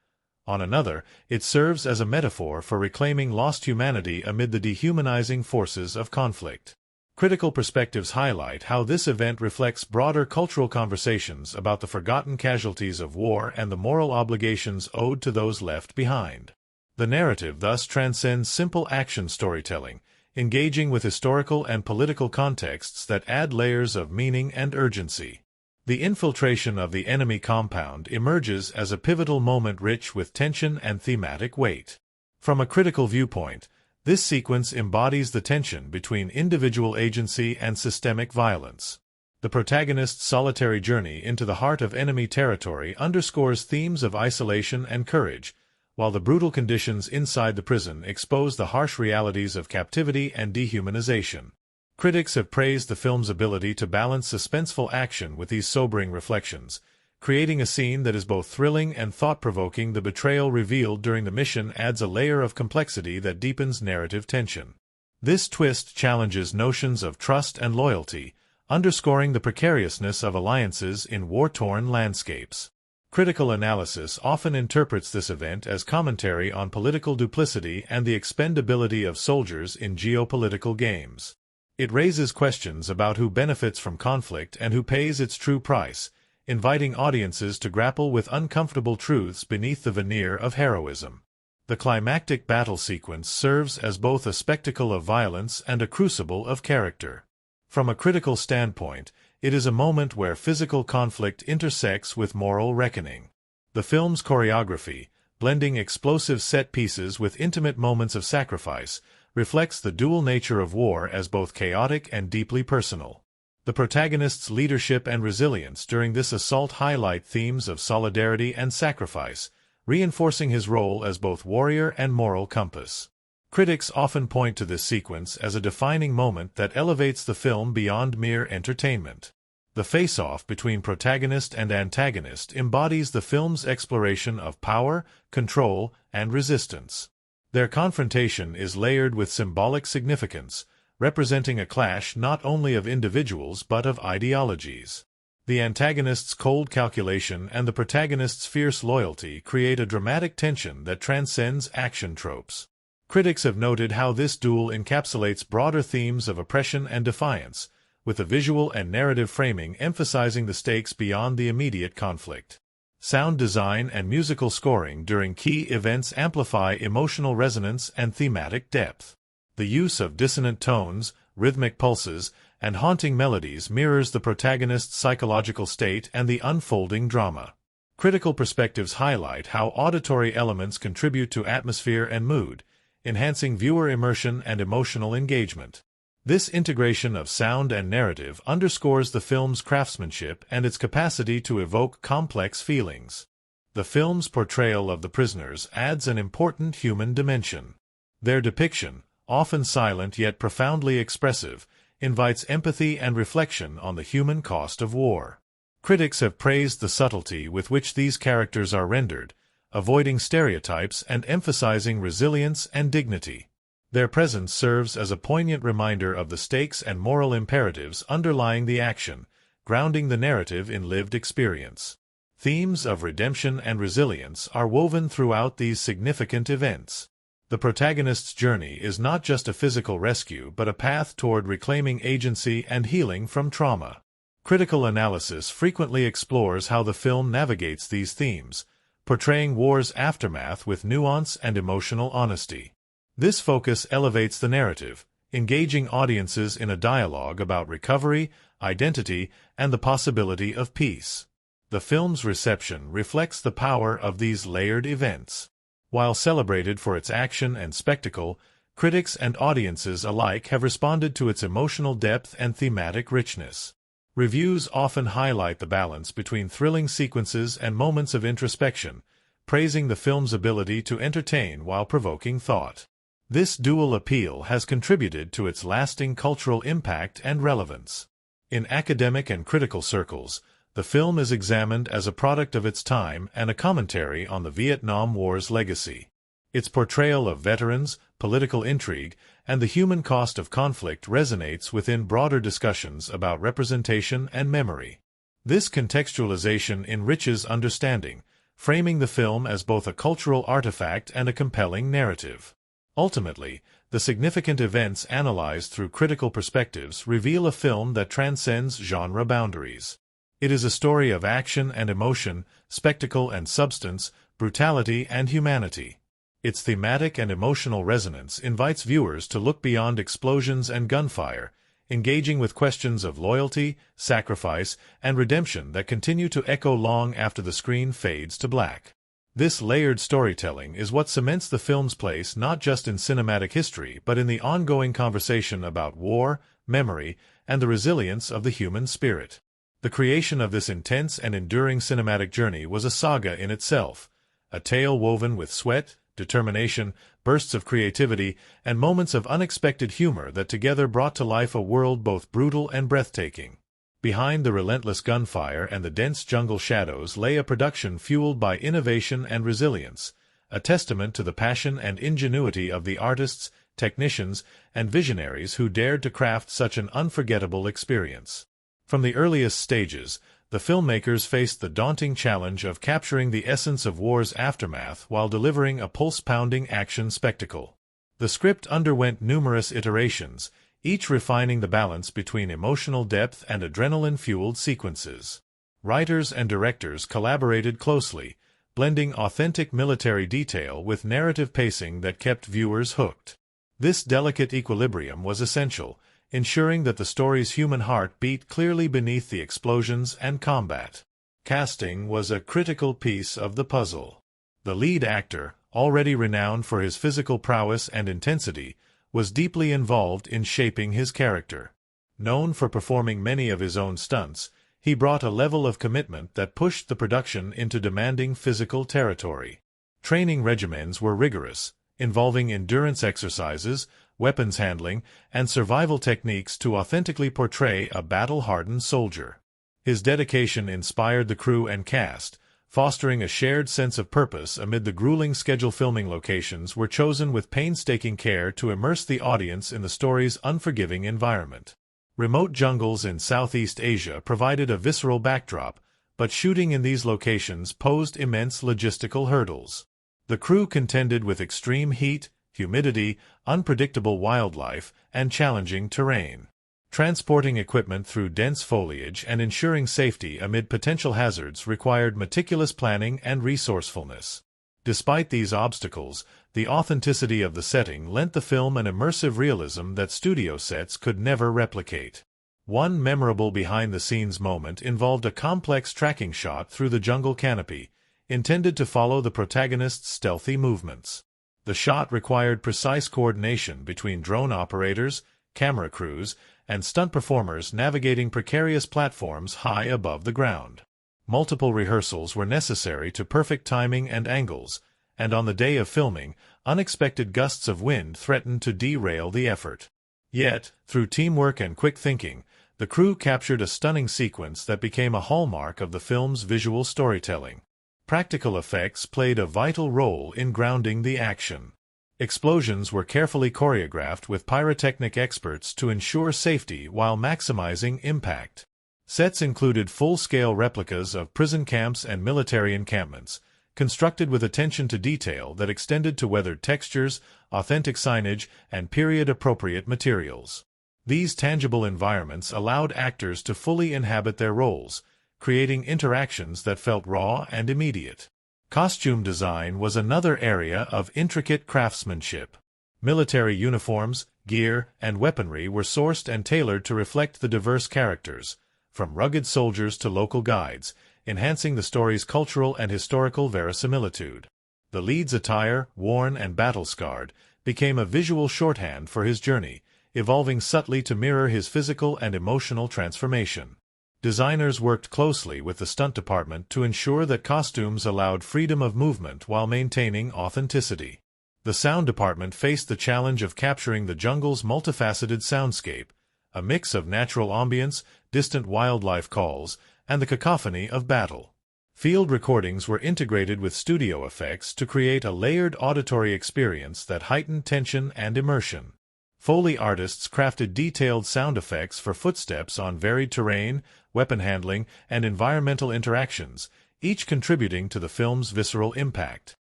A: On another, it serves as a metaphor for reclaiming lost humanity amid the dehumanizing forces of conflict. Critical perspectives highlight how this event reflects broader cultural conversations about the forgotten casualties of war and the moral obligations owed to those left behind. The narrative thus transcends simple action storytelling, engaging with historical and political contexts that add layers of meaning and urgency. The infiltration of the enemy compound emerges as a pivotal moment rich with tension and thematic weight. From a critical viewpoint, this sequence embodies the tension between individual agency and systemic violence. The protagonist's solitary journey into the heart of enemy territory underscores themes of isolation and courage, while the brutal conditions inside the prison expose the harsh realities of captivity and dehumanization. Critics have praised the film's ability to balance suspenseful action with these sobering reflections, creating a scene that is both thrilling and thought-provoking. The betrayal revealed during the mission adds a layer of complexity that deepens narrative tension. This twist challenges notions of trust and loyalty, underscoring the precariousness of alliances in war-torn landscapes. Critical analysis often interprets this event as commentary on political duplicity and the expendability of soldiers in geopolitical games. It raises questions about who benefits from conflict and who pays its true price, inviting audiences to grapple with uncomfortable truths beneath the veneer of heroism. The climactic battle sequence serves as both a spectacle of violence and a crucible of character. From a critical standpoint, it is a moment where physical conflict intersects with moral reckoning. The film's choreography, blending explosive set pieces with intimate moments of sacrifice, reflects the dual nature of war as both chaotic and deeply personal. The protagonist's leadership and resilience during this assault highlight themes of solidarity and sacrifice, reinforcing his role as both warrior and moral compass. Critics often point to this sequence as a defining moment that elevates the film beyond mere entertainment. The face-off between protagonist and antagonist embodies the film's exploration of power, control, and resistance. Their confrontation is layered with symbolic significance, representing a clash not only of individuals but of ideologies. The antagonist's cold calculation and the protagonist's fierce loyalty create a dramatic tension that transcends action tropes. Critics have noted how this duel encapsulates broader themes of oppression and defiance, with the visual and narrative framing emphasizing the stakes beyond the immediate conflict. Sound design and musical scoring during key events amplify emotional resonance and thematic depth. The use of dissonant tones, rhythmic pulses, and haunting melodies mirrors the protagonist's psychological state and the unfolding drama. Critical perspectives highlight how auditory elements contribute to atmosphere and mood, enhancing viewer immersion and emotional engagement. This integration of sound and narrative underscores the film's craftsmanship and its capacity to evoke complex feelings. The film's portrayal of the prisoners adds an important human dimension. Their depiction, often silent yet profoundly expressive, invites empathy and reflection on the human cost of war. Critics have praised the subtlety with which these characters are rendered, avoiding stereotypes and emphasizing resilience and dignity. Their presence serves as a poignant reminder of the stakes and moral imperatives underlying the action, grounding the narrative in lived experience. Themes of redemption and resilience are woven throughout these significant events. The protagonist's journey is not just a physical rescue but a path toward reclaiming agency and healing from trauma. Critical analysis frequently explores how the film navigates these themes, portraying war's aftermath with nuance and emotional honesty. This focus elevates the narrative, engaging audiences in a dialogue about recovery, identity, and the possibility of peace. The film's reception reflects the power of these layered events. While celebrated for its action and spectacle, critics and audiences alike have responded to its emotional depth and thematic richness. Reviews often highlight the balance between thrilling sequences and moments of introspection, praising the film's ability to entertain while provoking thought. This dual appeal has contributed to its lasting cultural impact and relevance. In academic and critical circles, the film is examined as a product of its time and a commentary on the Vietnam War's legacy. Its portrayal of veterans, political intrigue, and the human cost of conflict resonates within broader discussions about representation and memory. This contextualization enriches understanding, framing the film as both a cultural artifact and a compelling narrative. Ultimately, the significant events analyzed through critical perspectives reveal a film that transcends genre boundaries. It is a story of action and emotion, spectacle and substance, brutality and humanity. Its thematic and emotional resonance invites viewers to look beyond explosions and gunfire, engaging with questions of loyalty, sacrifice, and redemption that continue to echo long after the screen fades to black. This layered storytelling is what cements the film's place not just in cinematic history but in the ongoing conversation about war, memory, and the resilience of the human spirit. The creation of this intense and enduring cinematic journey was a saga in itself, a tale woven with sweat, determination, bursts of creativity, and moments of unexpected humor that together brought to life a world both brutal and breathtaking. Behind the relentless gunfire and the dense jungle shadows lay a production fueled by innovation and resilience, a testament to the passion and ingenuity of the artists, technicians, and visionaries who dared to craft such an unforgettable experience. From the earliest stages, the filmmakers faced the daunting challenge of capturing the essence of war's aftermath while delivering a pulse-pounding action spectacle. The script underwent numerous iterations, each refining the balance between emotional depth and adrenaline-fueled sequences. Writers and directors collaborated closely, blending authentic military detail with narrative pacing that kept viewers hooked. This delicate equilibrium was essential, ensuring that the story's human heart beat clearly beneath the explosions and combat. Casting was a critical piece of the puzzle. The lead actor, already renowned for his physical prowess and intensity, was deeply involved in shaping his character. Known for performing many of his own stunts, he brought a level of commitment that pushed the production into demanding physical territory. Training regimens were rigorous, involving endurance exercises, weapons handling, and survival techniques to authentically portray a battle-hardened soldier. His dedication inspired the crew and cast, fostering a shared sense of purpose amid the grueling schedule. Filming locations were chosen with painstaking care to immerse the audience in the story's unforgiving environment. Remote jungles in Southeast Asia provided a visceral backdrop, but shooting in these locations posed immense logistical hurdles. The crew contended with extreme heat, humidity, unpredictable wildlife, and challenging terrain. Transporting equipment through dense foliage and ensuring safety amid potential hazards required meticulous planning and resourcefulness. Despite these obstacles, the authenticity of the setting lent the film an immersive realism that studio sets could never replicate. One memorable behind-the-scenes moment involved a complex tracking shot through the jungle canopy, intended to follow the protagonist's stealthy movements. The shot required precise coordination between drone operators, camera crews, and stunt performers navigating precarious platforms high above the ground. Multiple rehearsals were necessary to perfect timing and angles, and on the day of filming, unexpected gusts of wind threatened to derail the effort. Yet, through teamwork and quick thinking, the crew captured a stunning sequence that became a hallmark of the film's visual storytelling. Practical effects played a vital role in grounding the action. Explosions were carefully choreographed with pyrotechnic experts to ensure safety while maximizing impact. Sets included full-scale replicas of prison camps and military encampments, constructed with attention to detail that extended to weathered textures, authentic signage, and period-appropriate materials. These tangible environments allowed actors to fully inhabit their roles, creating interactions that felt raw and immediate. Costume design was another area of intricate craftsmanship. Military uniforms, gear, and weaponry were sourced and tailored to reflect the diverse characters, from rugged soldiers to local guides, enhancing the story's cultural and historical verisimilitude. The lead's attire, worn and battle-scarred, became a visual shorthand for his journey, evolving subtly to mirror his physical and emotional transformation. Designers worked closely with the stunt department to ensure that costumes allowed freedom of movement while maintaining authenticity. The sound department faced the challenge of capturing the jungle's multifaceted soundscape, a mix of natural ambience, distant wildlife calls, and the cacophony of battle. Field recordings were integrated with studio effects to create a layered auditory experience that heightened tension and immersion. Foley artists crafted detailed sound effects for footsteps on varied terrain, weapon handling, and environmental interactions, each contributing to the film's visceral impact.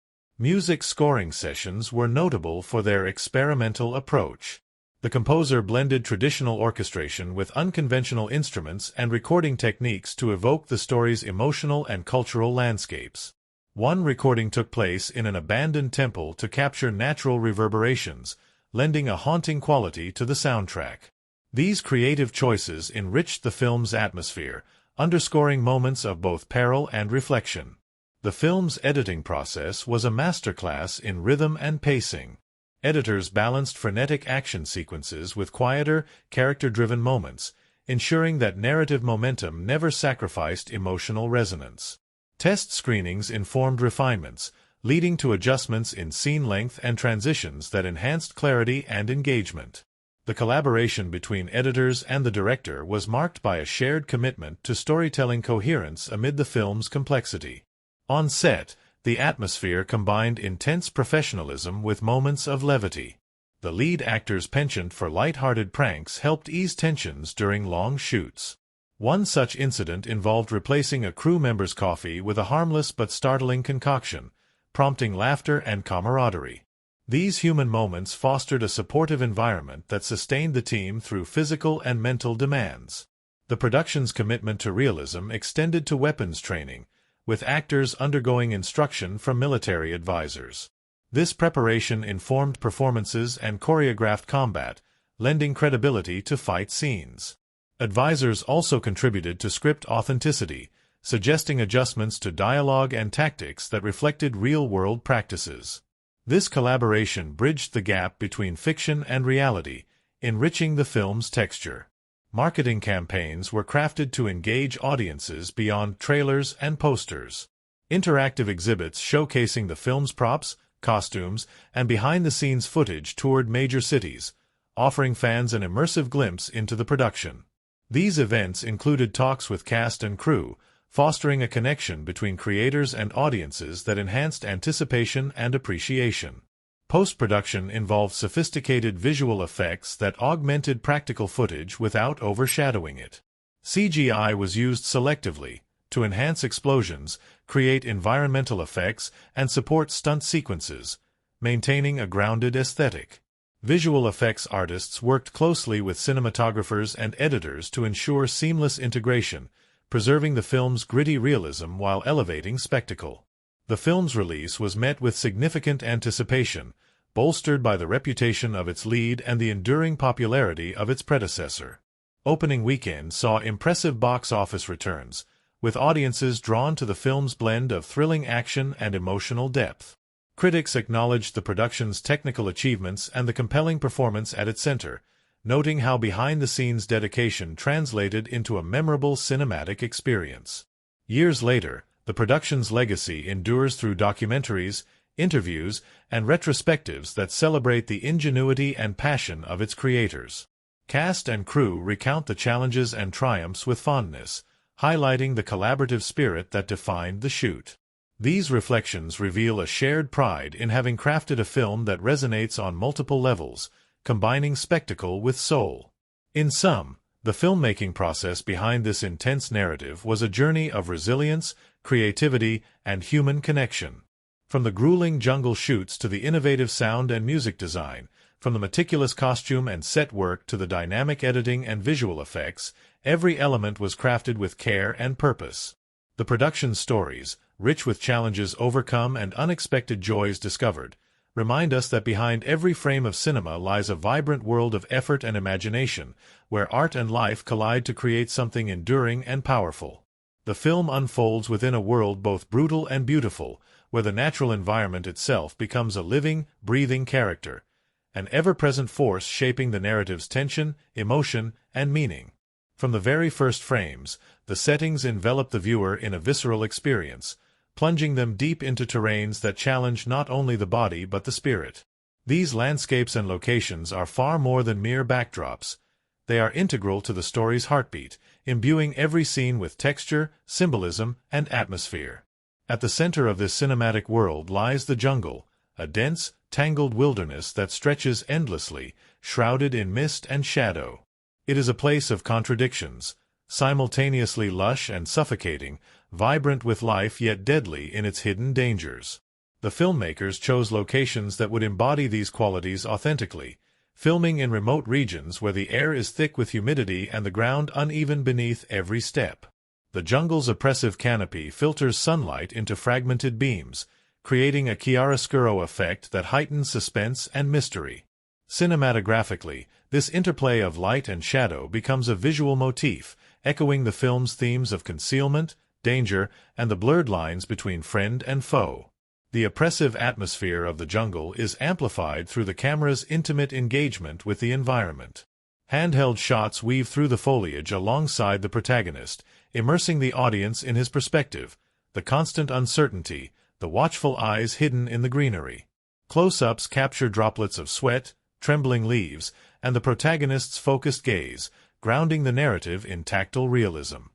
A: Music scoring sessions were notable for their experimental approach. The composer blended traditional orchestration with unconventional instruments and recording techniques to evoke the story's emotional and cultural landscapes. One recording took place in an abandoned temple to capture natural reverberations, lending a haunting quality to the soundtrack. These creative choices enriched the film's atmosphere, underscoring moments of both peril and reflection. The film's editing process was a masterclass in rhythm and pacing. Editors balanced frenetic action sequences with quieter, character-driven moments, ensuring that narrative momentum never sacrificed emotional resonance. Test screenings informed refinements, leading to adjustments in scene length and transitions that enhanced clarity and engagement. The collaboration between editors and the director was marked by a shared commitment to storytelling coherence amid the film's complexity. On set, the atmosphere combined intense professionalism with moments of levity. The lead actor's penchant for light-hearted pranks helped ease tensions during long shoots. One such incident involved replacing a crew member's coffee with a harmless but startling concoction, prompting laughter and camaraderie. These human moments fostered a supportive environment that sustained the team through physical and mental demands. The production's commitment to realism extended to weapons training, with actors undergoing instruction from military advisors. This preparation informed performances and choreographed combat, lending credibility to fight scenes. Advisors also contributed to script authenticity, suggesting adjustments to dialogue and tactics that reflected real-world practices. This collaboration bridged the gap between fiction and reality, enriching the film's texture. Marketing campaigns were crafted to engage audiences beyond trailers and posters. Interactive exhibits showcasing the film's props, costumes, and behind-the-scenes footage toured major cities, offering fans an immersive glimpse into the production. These events included talks with cast and crew, fostering a connection between creators and audiences that enhanced anticipation and appreciation. Post-production involved sophisticated visual effects that augmented practical footage without overshadowing it. CGI was used selectively to enhance explosions, create environmental effects, and support stunt sequences, maintaining a grounded aesthetic. Visual effects artists worked closely with cinematographers and editors to ensure seamless integration, preserving the film's gritty realism while elevating spectacle. The film's release was met with significant anticipation, bolstered by the reputation of its lead and the enduring popularity of its predecessor. Opening weekend saw impressive box office returns, with audiences drawn to the film's blend of thrilling action and emotional depth. Critics acknowledged the production's technical achievements and the compelling performance at its center, noting how behind-the-scenes dedication translated into a memorable cinematic experience. Years later, the production's legacy endures through documentaries, interviews, and retrospectives that celebrate the ingenuity and passion of its creators. Cast and crew recount the challenges and triumphs with fondness, highlighting the collaborative spirit that defined the shoot. These reflections reveal a shared pride in having crafted a film that resonates on multiple levels, combining spectacle with soul. In sum, the filmmaking process behind this intense narrative was a journey of resilience, creativity, and human connection. From the grueling jungle shoots to the innovative sound and music design, from the meticulous costume and set work to the dynamic editing and visual effects, every element was crafted with care and purpose. The production stories, rich with challenges overcome and unexpected joys discovered, remind us that behind every frame of cinema lies a vibrant world of effort and imagination, where art and life collide to create something enduring and powerful. The film unfolds within a world both brutal and beautiful, where the natural environment itself becomes a living, breathing character, an ever-present force shaping the narrative's tension, emotion, and meaning. From the very first frames, the settings envelop the viewer in a visceral experience, plunging them deep into terrains that challenge not only the body but the spirit. These landscapes and locations are far more than mere backdrops. they are integral to the story's heartbeat, imbuing every scene with texture, symbolism, and atmosphere. At the center of this cinematic world lies the jungle, a dense, tangled wilderness that stretches endlessly, shrouded in mist and shadow. It is a place of contradictions, simultaneously lush and suffocating, vibrant with life yet deadly in its hidden dangers. The filmmakers chose locations that would embody these qualities authentically, filming in remote regions where the air is thick with humidity and the ground uneven beneath every step. The jungle's oppressive canopy filters sunlight into fragmented beams, creating a chiaroscuro effect that heightens suspense and mystery. Cinematographically, this interplay of light and shadow becomes a visual motif, echoing the film's themes of concealment, danger, and the blurred lines between friend and foe. The oppressive atmosphere of the jungle is amplified through the camera's intimate engagement with the environment. Handheld shots weave through the foliage alongside the protagonist, immersing the audience in his perspective, the constant uncertainty, the watchful eyes hidden in the greenery. Close-ups capture droplets of sweat, trembling leaves, and the protagonist's focused gaze, grounding the narrative in tactile realism.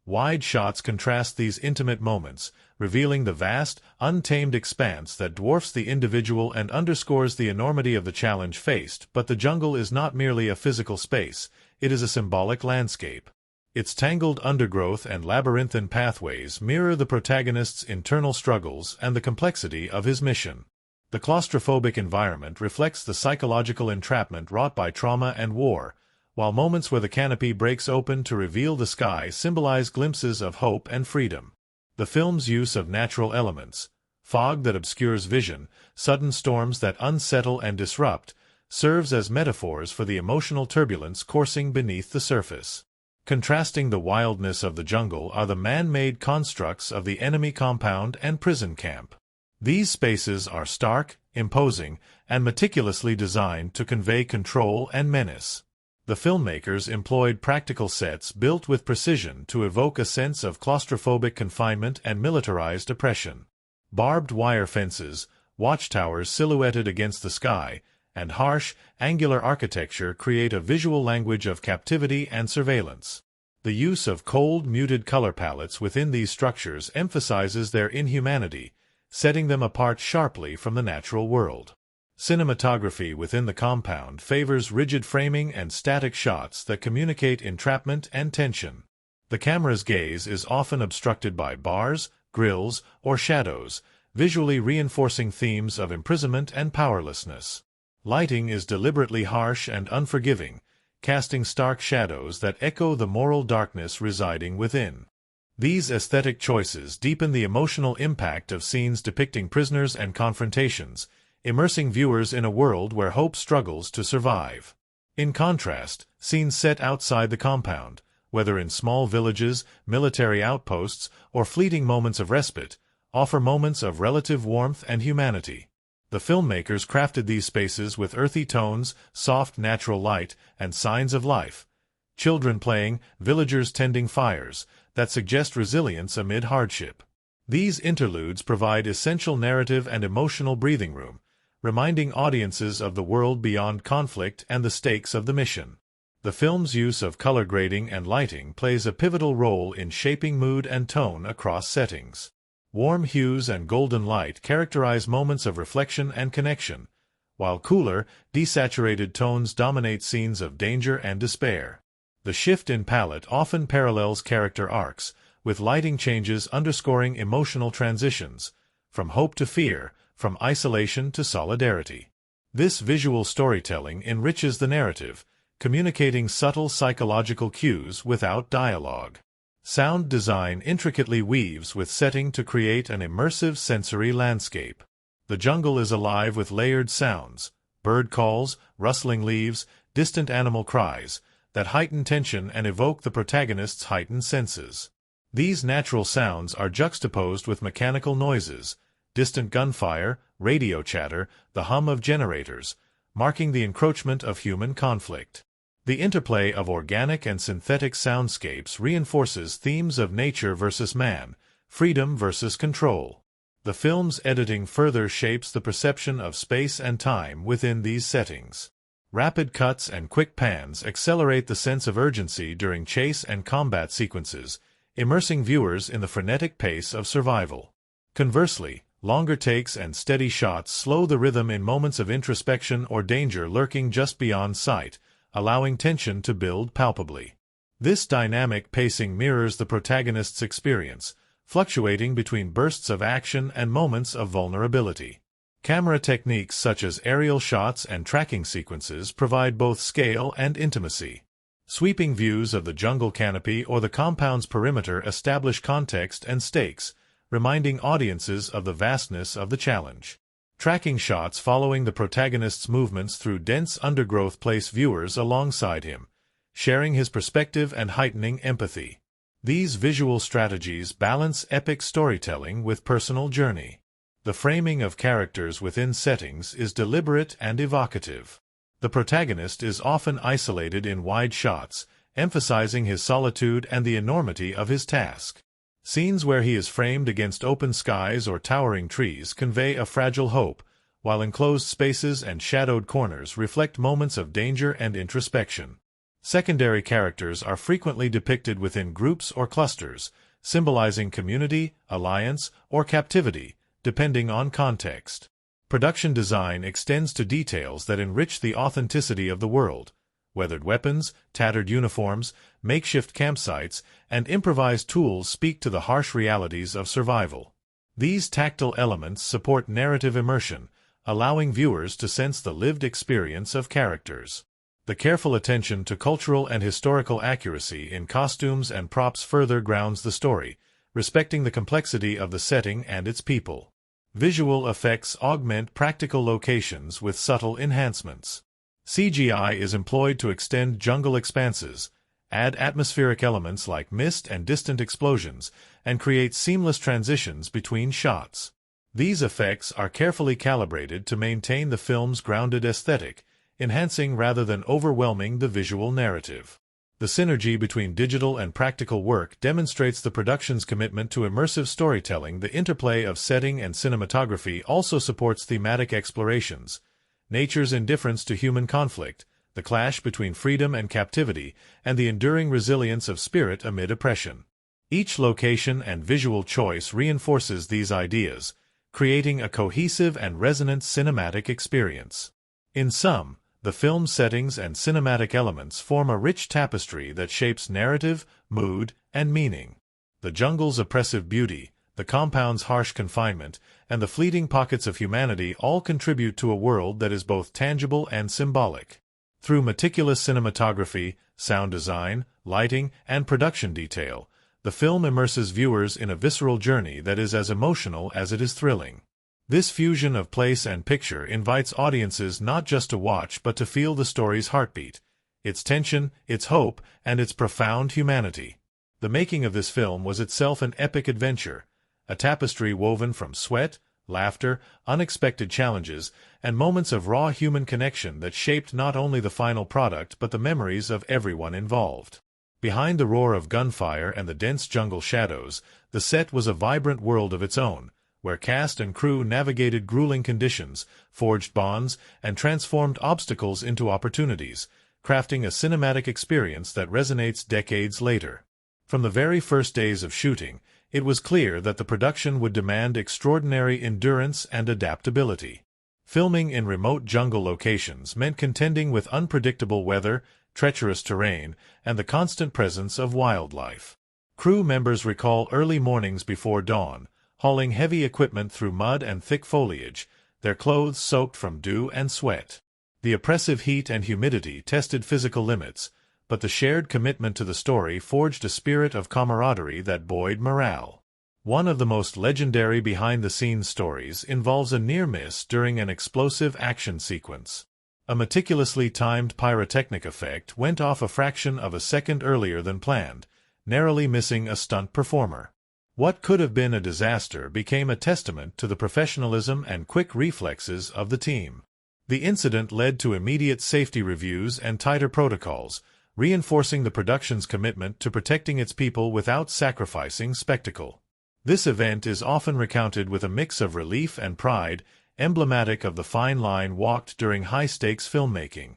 A: Wide shots contrast these intimate moments, revealing the vast, untamed expanse that dwarfs the individual and underscores the enormity of the challenge faced. But the jungle is not merely a physical space, it is a symbolic landscape. Its tangled undergrowth and labyrinthine pathways mirror the protagonist's internal struggles and the complexity of his mission. The claustrophobic environment reflects the psychological entrapment wrought by trauma and war, while moments where the canopy breaks open to reveal the sky symbolize glimpses of hope and freedom. The film's use of natural elements, fog that obscures vision, sudden storms that unsettle and disrupt, serves as metaphors for the emotional turbulence coursing beneath the surface. Contrasting the wildness of the jungle are the man-made constructs of the enemy compound and prison camp. These spaces are stark, imposing, and meticulously designed to convey control and menace. The filmmakers employed practical sets built with precision to evoke a sense of claustrophobic confinement and militarized oppression. Barbed wire fences, watchtowers silhouetted against the sky, and harsh, angular architecture create a visual language of captivity and surveillance. The use of cold, muted color palettes within these structures emphasizes their inhumanity, setting them apart sharply from the natural world. Cinematography within the compound favors rigid framing and static shots that communicate entrapment and tension. The camera's gaze is often obstructed by bars, grills, or shadows, visually reinforcing themes of imprisonment and powerlessness. Lighting is deliberately harsh and unforgiving, casting stark shadows that echo the moral darkness residing within. These aesthetic choices deepen the emotional impact of scenes depicting prisoners and confrontations, immersing viewers in a world where hope struggles to survive. In contrast, scenes set outside the compound, whether in small villages, military outposts, or fleeting moments of respite, offer moments of relative warmth and humanity. The filmmakers crafted these spaces with earthy tones, soft natural light, and signs of life. Children playing, villagers tending fires, that suggest resilience amid hardship. These interludes provide essential narrative and emotional breathing room, reminding audiences of the world beyond conflict and the stakes of the mission. The film's use of color grading and lighting plays a pivotal role in shaping mood and tone across settings. Warm hues and golden light characterize moments of reflection and connection, while cooler, desaturated tones dominate scenes of danger and despair. The shift in palette often parallels character arcs, with lighting changes underscoring emotional transitions, from hope to fear, from isolation to solidarity. This visual storytelling enriches the narrative, communicating subtle psychological cues without dialogue. Sound design intricately weaves with setting to create an immersive sensory landscape. The jungle is alive with layered sounds, bird calls, rustling leaves, distant animal cries, that heighten tension and evoke the protagonist's heightened senses. These natural sounds are juxtaposed with mechanical noises, distant gunfire, radio chatter, the hum of generators, marking the encroachment of human conflict. The interplay of organic and synthetic soundscapes reinforces themes of nature versus man, freedom versus control. The film's editing further shapes the perception of space and time within these settings. Rapid cuts and quick pans accelerate the sense of urgency during chase and combat sequences, immersing viewers in the frenetic pace of survival. Conversely, longer takes and steady shots slow the rhythm in moments of introspection or danger lurking just beyond sight, allowing tension to build palpably. This dynamic pacing mirrors the protagonist's experience, fluctuating between bursts of action and moments of vulnerability. Camera techniques such as aerial shots and tracking sequences provide both scale and intimacy. Sweeping views of the jungle canopy or the compound's perimeter establish context and stakes, reminding audiences of the vastness of the challenge. Tracking shots following the protagonist's movements through dense undergrowth place viewers alongside him, sharing his perspective and heightening empathy. These visual strategies balance epic storytelling with personal journey. The framing of characters within settings is deliberate and evocative. The protagonist is often isolated in wide shots, emphasizing his solitude and the enormity of his task. Scenes where he is framed against open skies or towering trees convey a fragile hope, while enclosed spaces and shadowed corners reflect moments of danger and introspection. Secondary characters are frequently depicted within groups or clusters, symbolizing community, alliance, or captivity, depending on context. Production design extends to details that enrich the authenticity of the world. Weathered weapons, tattered uniforms, makeshift campsites, and improvised tools speak to the harsh realities of survival. These tactile elements support narrative immersion, allowing viewers to sense the lived experience of characters. The careful attention to cultural and historical accuracy in costumes and props further grounds the story, respecting the complexity of the setting and its people. Visual effects augment practical locations with subtle enhancements. CGI is employed to extend jungle expanses, add atmospheric elements like mist and distant explosions, and create seamless transitions between shots. These effects are carefully calibrated to maintain the film's grounded aesthetic, enhancing rather than overwhelming the visual narrative. The synergy between digital and practical work demonstrates the production's commitment to immersive storytelling. The interplay of setting and cinematography also supports thematic explorations, nature's indifference to human conflict, the clash between freedom and captivity, and the enduring resilience of spirit amid oppression. Each location and visual choice reinforces these ideas, creating a cohesive and resonant cinematic experience. In sum, the film's settings and cinematic elements form a rich tapestry that shapes narrative, mood, and meaning. The jungle's oppressive beauty, the compound's harsh confinement, and the fleeting pockets of humanity all contribute to a world that is both tangible and symbolic. Through meticulous cinematography, sound design, lighting, and production detail, the film immerses viewers in a visceral journey that is as emotional as it is thrilling. This fusion of place and picture invites audiences not just to watch but to feel the story's heartbeat, its tension, its hope, and its profound humanity. The making of this film was itself an epic adventure, a tapestry woven from sweat, laughter, unexpected challenges, and moments of raw human connection that shaped not only the final product but the memories of everyone involved. Behind the roar of gunfire and the dense jungle shadows, the set was a vibrant world of its own, where cast and crew navigated grueling conditions, forged bonds, and transformed obstacles into opportunities, crafting a cinematic experience that resonates decades later. From the very first days of shooting, it was clear that the production would demand extraordinary endurance and adaptability. Filming in remote jungle locations meant contending with unpredictable weather, treacherous terrain, and the constant presence of wildlife. Crew members recall early mornings before dawn, hauling heavy equipment through mud and thick foliage, their clothes soaked from dew and sweat. The oppressive heat and humidity tested physical limits, but the shared commitment to the story forged a spirit of camaraderie that buoyed morale. One of the most legendary behind-the-scenes stories involves a near miss during an explosive action sequence. A meticulously timed pyrotechnic effect went off a fraction of a second earlier than planned, narrowly missing a stunt performer. What could have been a disaster became a testament to the professionalism and quick reflexes of the team. The incident led to immediate safety reviews and tighter protocols, reinforcing the production's commitment to protecting its people without sacrificing spectacle. This event is often recounted with a mix of relief and pride, emblematic of the fine line walked during high-stakes filmmaking.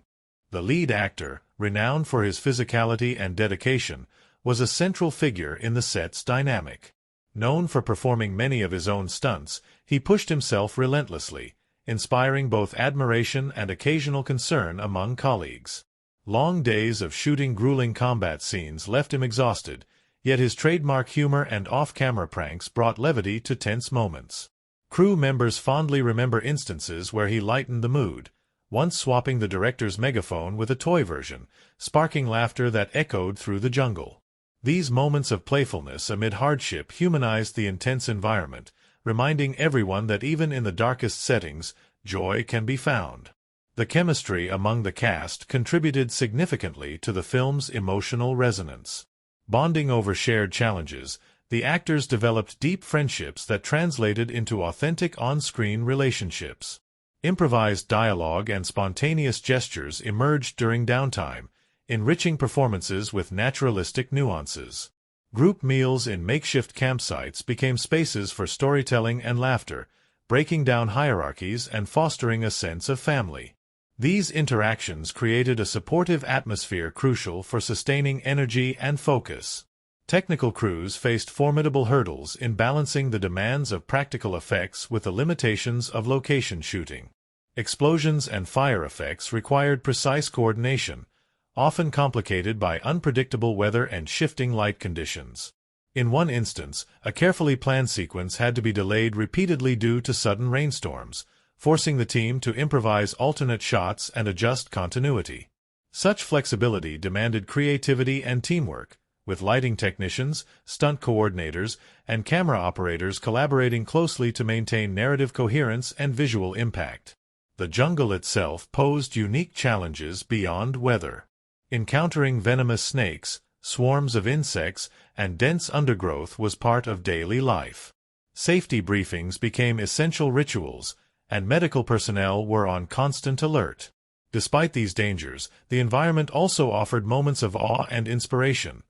A: The lead actor, renowned for his physicality and dedication, was a central figure in the set's dynamic. Known for performing many of his own stunts, he pushed himself relentlessly, inspiring both admiration and occasional concern among colleagues. Long days of shooting grueling combat scenes left him exhausted, yet his trademark humor and off-camera pranks brought levity to tense moments. Crew members fondly remember instances where he lightened the mood, once swapping the director's megaphone with a toy version, sparking laughter that echoed through the jungle. These moments of playfulness amid hardship humanized the intense environment, reminding everyone that even in the darkest settings, joy can be found. The chemistry among the cast contributed significantly to the film's emotional resonance. Bonding over shared challenges, the actors developed deep friendships that translated into authentic on-screen relationships. Improvised dialogue and spontaneous gestures emerged during downtime, enriching performances with naturalistic nuances. Group meals in makeshift campsites became spaces for storytelling and laughter, breaking down hierarchies and fostering a sense of family. These interactions created a supportive atmosphere crucial for sustaining energy and focus. Technical crews faced formidable hurdles in balancing the demands of practical effects with the limitations of location shooting. Explosions and fire effects required precise coordination, often complicated by unpredictable weather and shifting light conditions. In one instance, a carefully planned sequence had to be delayed repeatedly due to sudden rainstorms, forcing the team to improvise alternate shots and adjust continuity. Such flexibility demanded creativity and teamwork, with lighting technicians, stunt coordinators, and camera operators collaborating closely to maintain narrative coherence and visual impact. The jungle itself posed unique challenges beyond weather. Encountering venomous snakes, swarms of insects, and dense undergrowth was part of daily life. Safety briefings became essential rituals, and medical personnel were on constant alert. Despite these dangers, the environment also offered moments of awe and inspiration.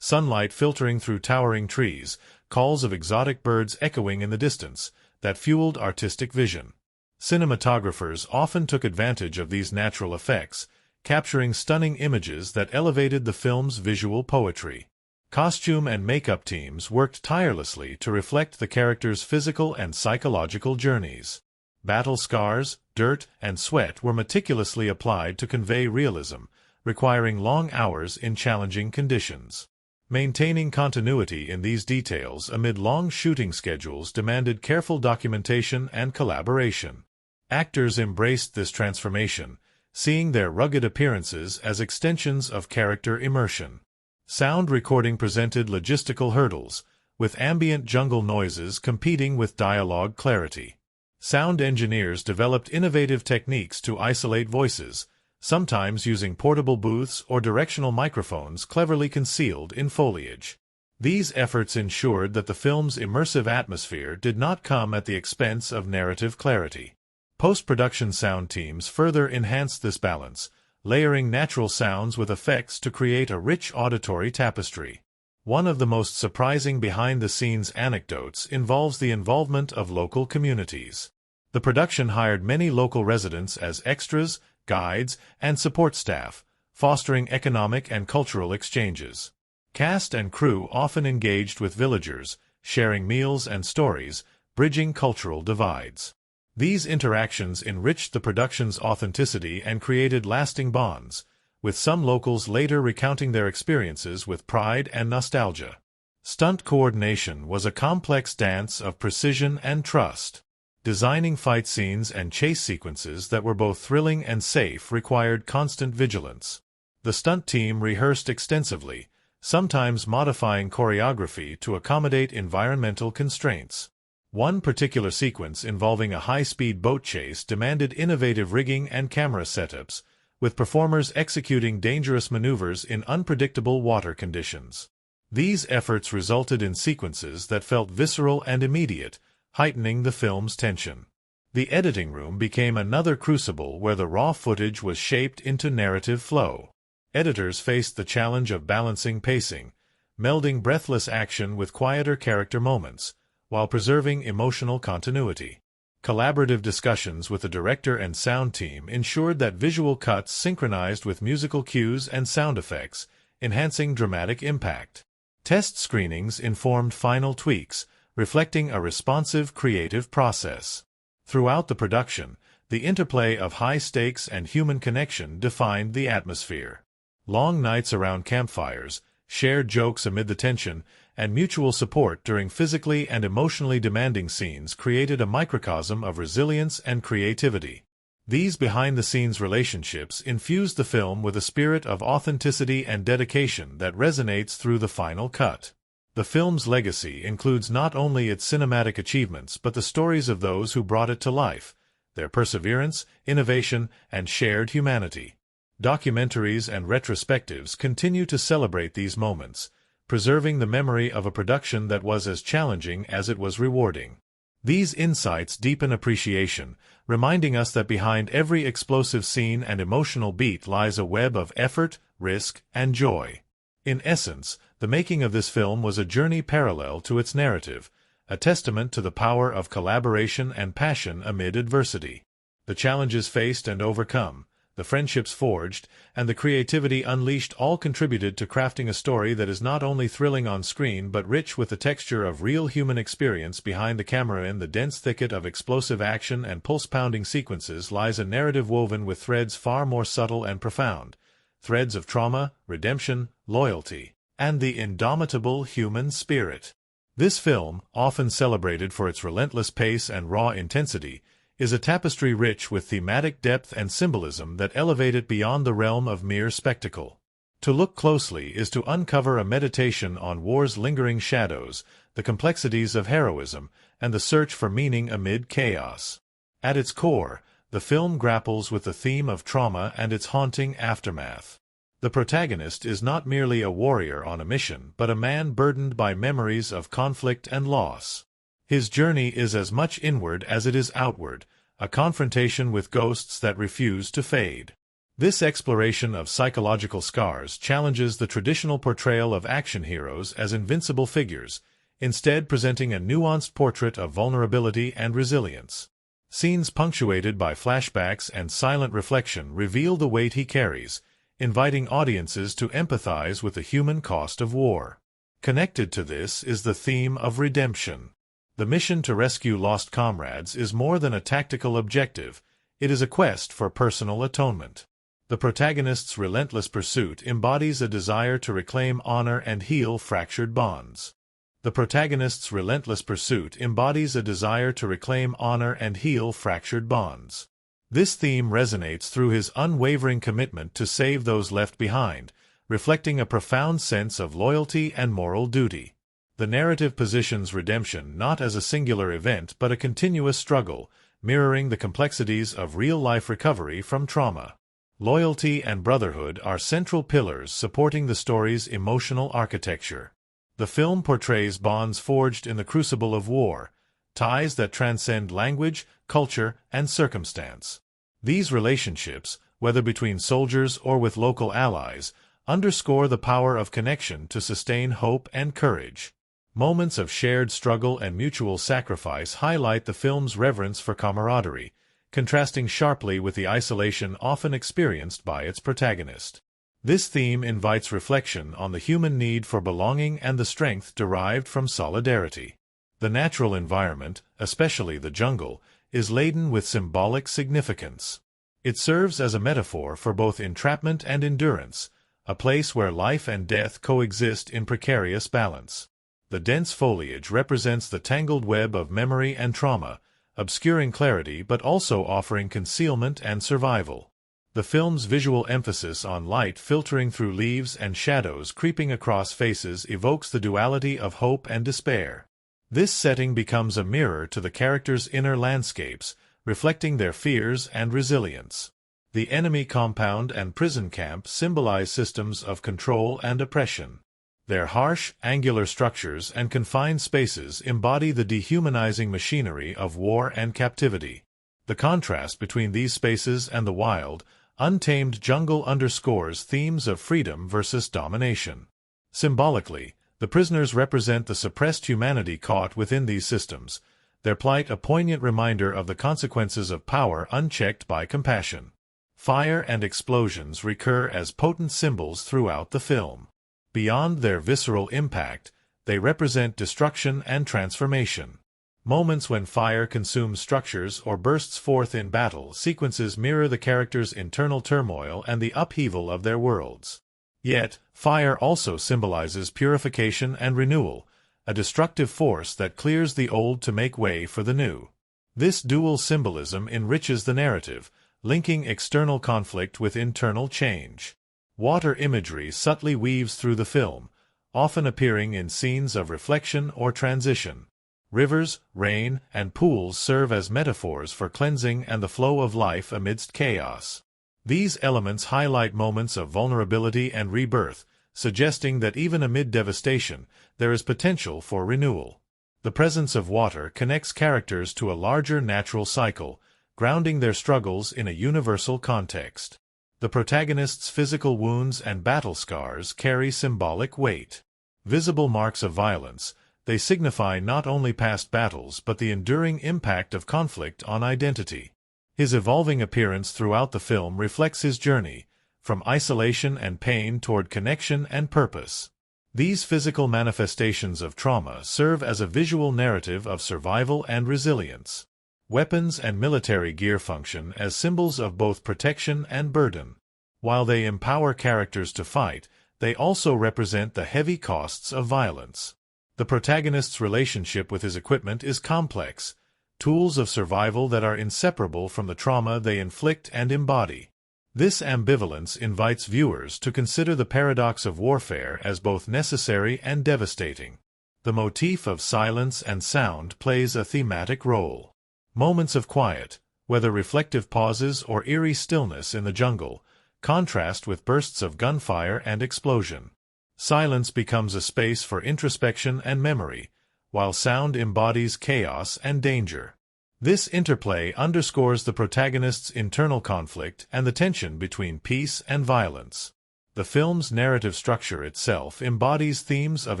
A: Sunlight filtering through towering trees, calls of exotic birds echoing in the distance, that fueled artistic vision. Cinematographers often took advantage of these natural effects, capturing stunning images that elevated the film's visual poetry. Costume and makeup teams worked tirelessly to reflect the characters' physical and psychological journeys. Battle scars, dirt, and sweat were meticulously applied to convey realism, requiring long hours in challenging conditions. Maintaining continuity in these details amid long shooting schedules demanded careful documentation and collaboration. Actors embraced this transformation, seeing their rugged appearances as extensions of character immersion. Sound recording presented logistical hurdles, with ambient jungle noises competing with dialogue clarity. Sound engineers developed innovative techniques to isolate voices, sometimes using portable booths or directional microphones cleverly concealed in foliage. These efforts ensured that the film's immersive atmosphere did not come at the expense of narrative clarity. Post-production sound teams further enhanced this balance, layering natural sounds with effects to create a rich auditory tapestry. One of the most surprising behind-the-scenes anecdotes involves the involvement of local communities. The production hired many local residents as extras, guides, and support staff, fostering economic and cultural exchanges. Cast and crew often engaged with villagers, sharing meals and stories, bridging cultural divides. These interactions enriched the production's authenticity and created lasting bonds, with some locals later recounting their experiences with pride and nostalgia. Stunt coordination was a complex dance of precision and trust. Designing fight scenes and chase sequences that were both thrilling and safe required constant vigilance. The stunt team rehearsed extensively, sometimes modifying choreography to accommodate environmental constraints. One particular sequence involving a high-speed boat chase demanded innovative rigging and camera setups, with performers executing dangerous maneuvers in unpredictable water conditions. These efforts resulted in sequences that felt visceral and immediate, heightening the film's tension. The editing room became another crucible where the raw footage was shaped into narrative flow. Editors faced the challenge of balancing pacing, melding breathless action with quieter character moments, while preserving emotional continuity. Collaborative discussions with the director and sound team ensured that visual cuts synchronized with musical cues and sound effects, enhancing dramatic impact. Test screenings informed final tweaks, reflecting a responsive creative process. Throughout the production, the interplay of high stakes and human connection defined the atmosphere. Long nights around campfires, shared jokes amid the tension, and mutual support during physically and emotionally demanding scenes created a microcosm of resilience and creativity. These behind-the-scenes relationships infused the film with a spirit of authenticity and dedication that resonates through the final cut. The film's legacy includes not only its cinematic achievements but the stories of those who brought it to life, their perseverance, innovation, and shared humanity. Documentaries and retrospectives continue to celebrate these moments, preserving the memory of a production that was as challenging as it was rewarding. These insights deepen appreciation, reminding us that behind every explosive scene and emotional beat lies a web of effort, risk, and joy. In essence, the making of this film was a journey parallel to its narrative, a testament to the power of collaboration and passion amid adversity. The challenges faced and overcome, the friendships forged, and the creativity unleashed all contributed to crafting a story that is not only thrilling on screen but rich with the texture of real human experience behind the camera. In the dense thicket of explosive action and pulse-pounding sequences lies a narrative woven with threads far more subtle and profound, threads of trauma, redemption, loyalty, and the indomitable human spirit. This film, often celebrated for its relentless pace and raw intensity, is a tapestry rich with thematic depth and symbolism that elevate it beyond the realm of mere spectacle. To look closely is to uncover a meditation on war's lingering shadows, the complexities of heroism, and the search for meaning amid chaos. At its core, the film grapples with the theme of trauma and its haunting aftermath. The protagonist is not merely a warrior on a mission but a man burdened by memories of conflict and loss. His journey is as much inward as it is outward, a confrontation with ghosts that refuse to fade. This exploration of psychological scars challenges the traditional portrayal of action heroes as invincible figures, instead presenting a nuanced portrait of vulnerability and resilience. Scenes punctuated by flashbacks and silent reflection reveal the weight he carries, inviting audiences to empathize with the human cost of war. Connected to this is the theme of redemption. The mission to rescue lost comrades is more than a tactical objective, it is a quest for personal atonement. The protagonist's relentless pursuit embodies a desire to reclaim honor and heal fractured bonds. The protagonist's relentless pursuit embodies a desire to reclaim honor and heal fractured bonds. This theme resonates through his unwavering commitment to save those left behind, reflecting a profound sense of loyalty and moral duty. The narrative positions redemption not as a singular event but a continuous struggle, mirroring the complexities of real-life recovery from trauma. Loyalty and brotherhood are central pillars supporting the story's emotional architecture. The film portrays bonds forged in the crucible of war, ties that transcend language, culture, and circumstance. These relationships, whether between soldiers or with local allies, underscore the power of connection to sustain hope and courage. Moments of shared struggle and mutual sacrifice highlight the film's reverence for camaraderie, contrasting sharply with the isolation often experienced by its protagonist. This theme invites reflection on the human need for belonging and the strength derived from solidarity. The natural environment, especially the jungle, is laden with symbolic significance. It serves as a metaphor for both entrapment and endurance, a place where life and death coexist in precarious balance. The dense foliage represents the tangled web of memory and trauma, obscuring clarity but also offering concealment and survival. The film's visual emphasis on light filtering through leaves and shadows creeping across faces evokes the duality of hope and despair. This setting becomes a mirror to the characters' inner landscapes, reflecting their fears and resilience. The enemy compound and prison camp symbolize systems of control and oppression. Their harsh, angular structures and confined spaces embody the dehumanizing machinery of war and captivity. The contrast between these spaces and the wild, untamed jungle underscores themes of freedom versus domination. Symbolically, the prisoners represent the suppressed humanity caught within these systems, their plight a poignant reminder of the consequences of power unchecked by compassion. Fire and explosions recur as potent symbols throughout the film. Beyond their visceral impact, they represent destruction and transformation. Moments when fire consumes structures or bursts forth in battle sequences mirror the characters' internal turmoil and the upheaval of their worlds. Yet, fire also symbolizes purification and renewal, a destructive force that clears the old to make way for the new. This dual symbolism enriches the narrative, linking external conflict with internal change. Water imagery subtly weaves through the film, often appearing in scenes of reflection or transition. Rivers, rain, and pools serve as metaphors for cleansing and the flow of life amidst chaos. These elements highlight moments of vulnerability and rebirth, suggesting that even amid devastation, there is potential for renewal. The presence of water connects characters to a larger natural cycle, grounding their struggles in a universal context. The protagonist's physical wounds and battle scars carry symbolic weight. Visible marks of violence, they signify not only past battles but the enduring impact of conflict on identity. His evolving appearance throughout the film reflects his journey, from isolation and pain toward connection and purpose. These physical manifestations of trauma serve as a visual narrative of survival and resilience. Weapons and military gear function as symbols of both protection and burden. While they empower characters to fight, they also represent the heavy costs of violence. The protagonist's relationship with his equipment is complex, tools of survival that are inseparable from the trauma they inflict and embody. This ambivalence invites viewers to consider the paradox of warfare as both necessary and devastating. The motif of silence and sound plays a thematic role. Moments of quiet, whether reflective pauses or eerie stillness in the jungle, contrast with bursts of gunfire and explosion. Silence becomes a space for introspection and memory, while sound embodies chaos and danger. This interplay underscores the protagonist's internal conflict and the tension between peace and violence. The film's narrative structure itself embodies themes of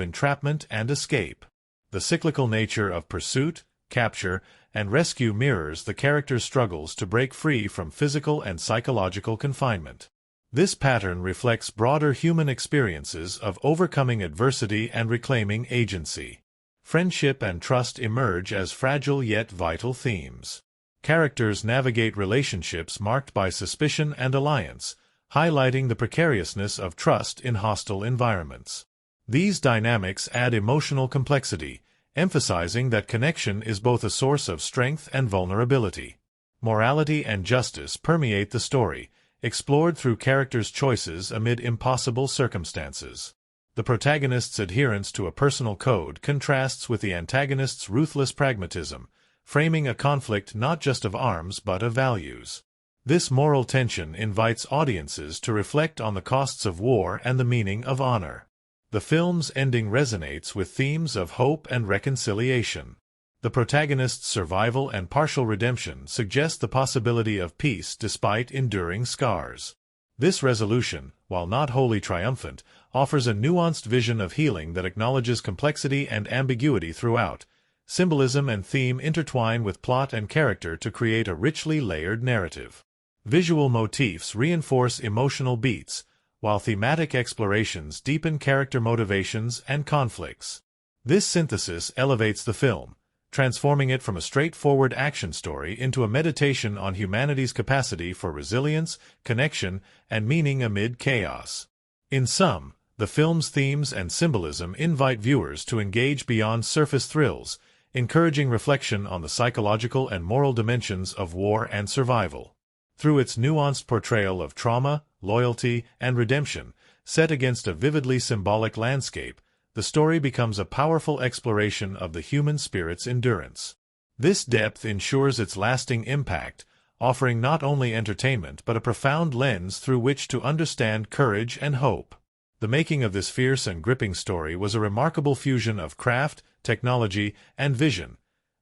A: entrapment and escape. The cyclical nature of pursuit, capture, and rescue mirrors the character's struggles to break free from physical and psychological confinement. This pattern reflects broader human experiences of overcoming adversity and reclaiming agency. Friendship and trust emerge as fragile yet vital themes. Characters navigate relationships marked by suspicion and alliance, highlighting the precariousness of trust in hostile environments. These dynamics add emotional complexity, emphasizing that connection is both a source of strength and vulnerability. Morality and justice permeate the story, explored through characters' choices amid impossible circumstances. The protagonist's adherence to a personal code contrasts with the antagonist's ruthless pragmatism, framing a conflict not just of arms but of values. This moral tension invites audiences to reflect on the costs of war and the meaning of honor. The film's ending resonates with themes of hope and reconciliation. The protagonist's survival and partial redemption suggest the possibility of peace despite enduring scars. This resolution, while not wholly triumphant, offers a nuanced vision of healing that acknowledges complexity and ambiguity throughout. Symbolism and theme intertwine with plot and character to create a richly layered narrative. Visual motifs reinforce emotional beats, while thematic explorations deepen character motivations and conflicts. This synthesis elevates the film, transforming it from a straightforward action story into a meditation on humanity's capacity for resilience, connection, and meaning amid chaos. In sum, the film's themes and symbolism invite viewers to engage beyond surface thrills, encouraging reflection on the psychological and moral dimensions of war and survival. Through its nuanced portrayal of trauma, loyalty, and redemption, set against a vividly symbolic landscape, the story becomes a powerful exploration of the human spirit's endurance. This depth ensures its lasting impact, offering not only entertainment but a profound lens through which to understand courage and hope. The making of this fierce and gripping story was a remarkable fusion of craft, technology, and vision,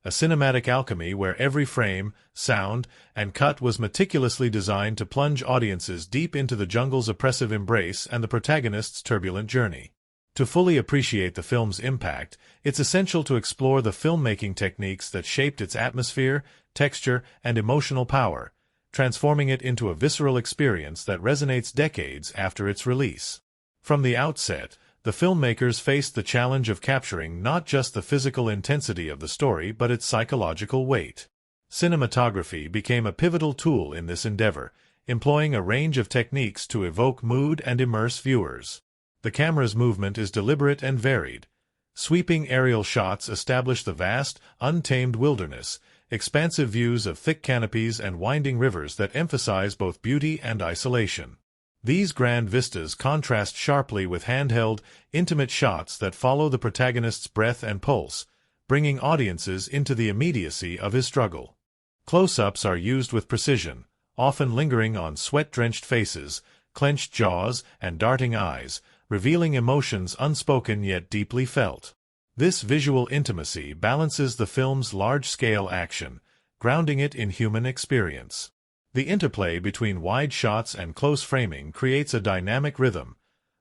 A: a cinematic alchemy where every frame, sound, and cut was meticulously designed to plunge audiences deep into the jungle's oppressive embrace and the protagonist's turbulent journey. To fully appreciate the film's impact, it's essential to explore the filmmaking techniques that shaped its atmosphere, texture, and emotional power, transforming it into a visceral experience that resonates decades after its release. From the outset, the filmmakers faced the challenge of capturing not just the physical intensity of the story but its psychological weight. Cinematography became a pivotal tool in this endeavor, employing a range of techniques to evoke mood and immerse viewers. The camera's movement is deliberate and varied. Sweeping aerial shots establish the vast, untamed wilderness, expansive views of thick canopies and winding rivers that emphasize both beauty and isolation. These grand vistas contrast sharply with handheld, intimate shots that follow the protagonist's breath and pulse, bringing audiences into the immediacy of his struggle. Close-ups are used with precision, often lingering on sweat-drenched faces, clenched jaws, and darting eyes, revealing emotions unspoken yet deeply felt. This visual intimacy balances the film's large-scale action, grounding it in human experience. The interplay between wide shots and close framing creates a dynamic rhythm,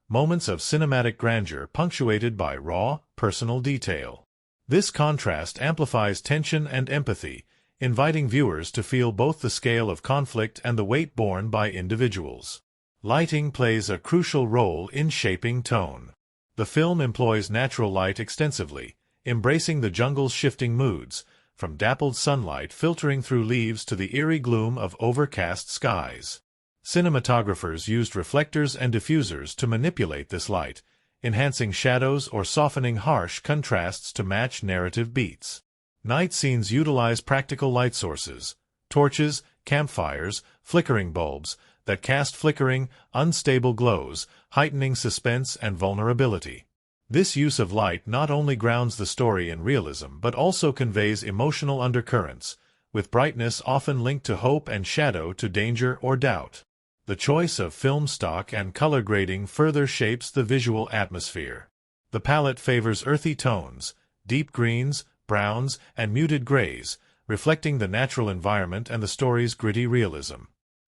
A: moments of cinematic grandeur punctuated by raw, personal detail. This contrast amplifies tension and empathy, inviting viewers to feel both the scale of conflict and the weight borne by individuals. Lighting plays a crucial role in shaping tone. The film employs natural light extensively, embracing the jungle's shifting moods, from dappled sunlight filtering through leaves to the eerie gloom of overcast skies. Cinematographers used reflectors and diffusers to manipulate this light, enhancing shadows or softening harsh contrasts to match narrative beats. Night scenes utilize practical light sources, torches, campfires, flickering bulbs, that cast flickering, unstable glows, heightening suspense and vulnerability. This use of light not only grounds the story in realism but also conveys emotional undercurrents, with brightness often linked to hope and shadow to danger or doubt. The choice of film stock and color grading further shapes the visual atmosphere. The palette favors earthy tones, deep greens, browns, and muted grays, reflecting the natural environment and the story's gritty realism.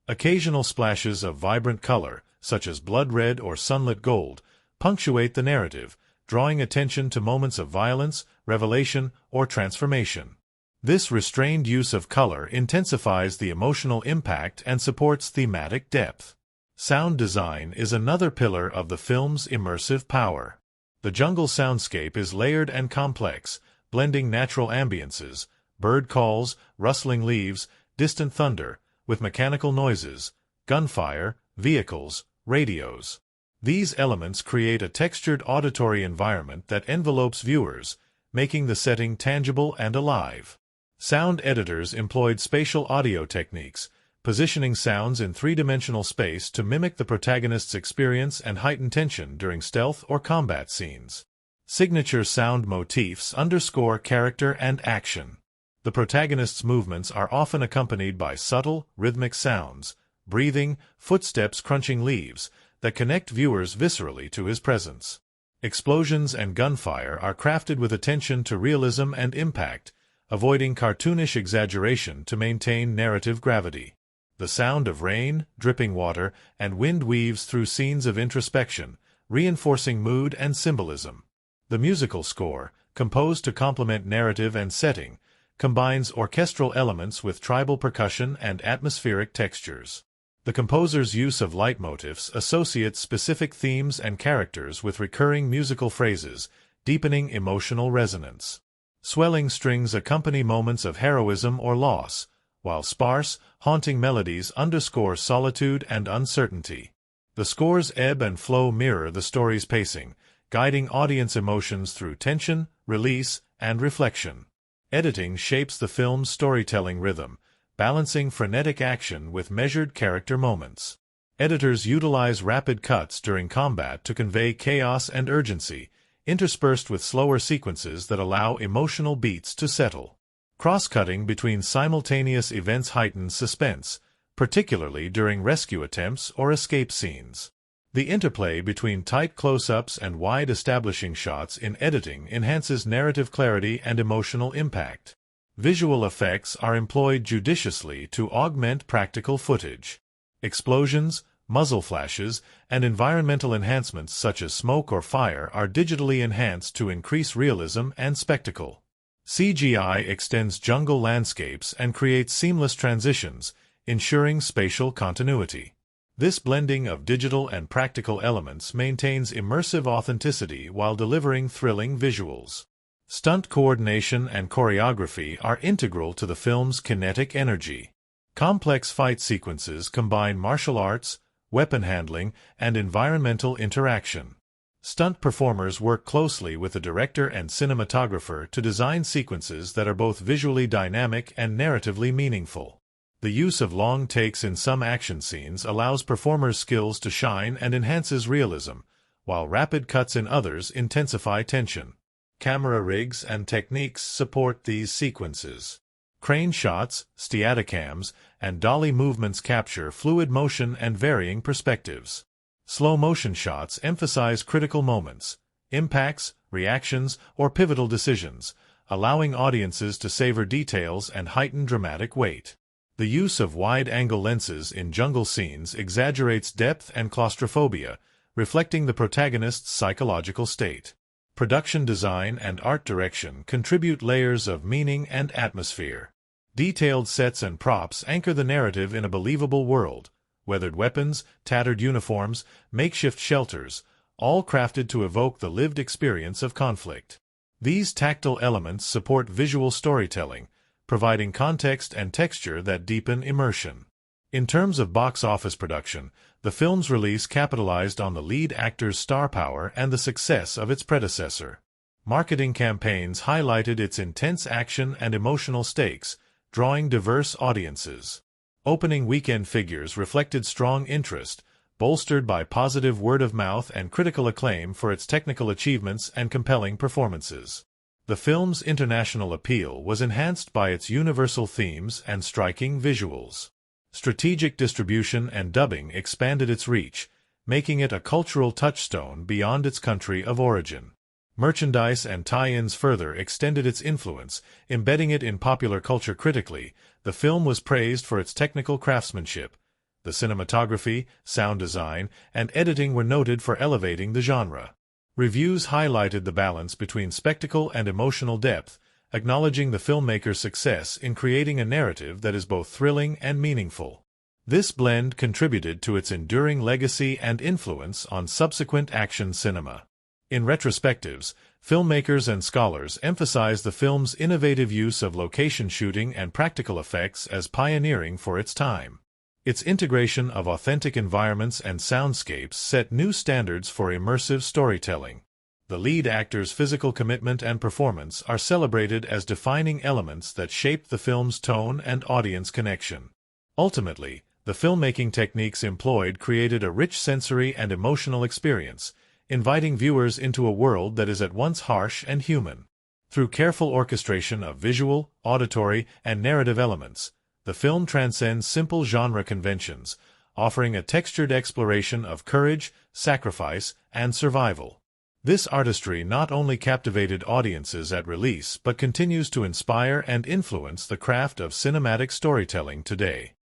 A: Occasional splashes of vibrant color, such as blood red or sunlit gold, punctuate the narrative, drawing attention to moments of violence, revelation, or transformation. This restrained use of color intensifies the emotional impact and supports thematic depth. Sound design is another pillar of the film's immersive power. The jungle soundscape is layered and complex, blending natural ambiences, bird calls, rustling leaves, distant thunder, with mechanical noises, gunfire, vehicles, radios. These elements create a textured auditory environment that envelopes viewers, making the setting tangible and alive. Sound editors employed spatial audio techniques, positioning sounds in three-dimensional space to mimic the protagonist's experience and heighten tension during stealth or combat scenes. Signature sound motifs underscore character and action. The protagonist's movements are often accompanied by subtle, rhythmic sounds, breathing, footsteps crunching leaves, that connect viewers viscerally to his presence. Explosions and gunfire are crafted with attention to realism and impact, avoiding cartoonish exaggeration to maintain narrative gravity. The sound of rain, dripping water, and wind weaves through scenes of introspection, reinforcing mood and symbolism. The musical score, composed to complement narrative and setting, combines orchestral elements with tribal percussion and atmospheric textures. The composer's use of leitmotifs associates specific themes and characters with recurring musical phrases, deepening emotional resonance. Swelling strings accompany moments of heroism or loss, while sparse, haunting melodies underscore solitude and uncertainty. The score's ebb and flow mirror the story's pacing, guiding audience emotions through tension, release, and reflection. Editing shapes the film's storytelling rhythm, balancing frenetic action with measured character moments. Editors utilize rapid cuts during combat to convey chaos and urgency, interspersed with slower sequences that allow emotional beats to settle. Cross-cutting between simultaneous events heightens suspense, particularly during rescue attempts or escape scenes. The interplay between tight close-ups and wide establishing shots in editing enhances narrative clarity and emotional impact. Visual effects are employed judiciously to augment practical footage. Explosions, muzzle flashes, and environmental enhancements such as smoke or fire are digitally enhanced to increase realism and spectacle. CGI extends jungle landscapes and creates seamless transitions, ensuring spatial continuity. This blending of digital and practical elements maintains immersive authenticity while delivering thrilling visuals. Stunt coordination and choreography are integral to the film's kinetic energy. Complex fight sequences combine martial arts, weapon handling, and environmental interaction. Stunt performers work closely with the director and cinematographer to design sequences that are both visually dynamic and narratively meaningful. The use of long takes in some action scenes allows performers' skills to shine and enhances realism, while rapid cuts in others intensify tension. Camera rigs and techniques support these sequences. Crane shots, steadicams, and dolly movements capture fluid motion and varying perspectives. Slow-motion shots emphasize critical moments, impacts, reactions, or pivotal decisions, allowing audiences to savor details and heighten dramatic weight. The use of wide-angle lenses in jungle scenes exaggerates depth and claustrophobia, reflecting the protagonist's psychological state. Production design and art direction contribute layers of meaning and atmosphere. Detailed sets and props anchor the narrative in a believable world. Weathered weapons, tattered uniforms, makeshift shelters, all crafted to evoke the lived experience of conflict. These tactile elements support visual storytelling, providing context and texture that deepen immersion. In terms of box office production, the film's release capitalized on the lead actor's star power and the success of its predecessor. Marketing campaigns highlighted its intense action and emotional stakes, drawing diverse audiences. Opening weekend figures reflected strong interest, bolstered by positive word-of-mouth and critical acclaim for its technical achievements and compelling performances. The film's international appeal was enhanced by its universal themes and striking visuals. Strategic distribution and dubbing expanded its reach, making it a cultural touchstone beyond its country of origin. Merchandise and tie-ins further extended its influence, embedding it in popular culture critically. The film was praised for its technical craftsmanship. The cinematography, sound design, and editing were noted for elevating the genre. Reviews highlighted the balance between spectacle and emotional depth, acknowledging the filmmaker's success in creating a narrative that is both thrilling and meaningful. This blend contributed to its enduring legacy and influence on subsequent action cinema. In retrospectives, filmmakers and scholars emphasize the film's innovative use of location shooting and practical effects as pioneering for its time. Its integration of authentic environments and soundscapes set new standards for immersive storytelling. The lead actor's physical commitment and performance are celebrated as defining elements that shaped the film's tone and audience connection. Ultimately, the filmmaking techniques employed created a rich sensory and emotional experience, inviting viewers into a world that is at once harsh and human. Through careful orchestration of visual, auditory, and narrative elements, the film transcends simple genre conventions, offering a textured exploration of courage, sacrifice, and survival. This artistry not only captivated audiences at release but continues to inspire and influence the craft of cinematic storytelling today.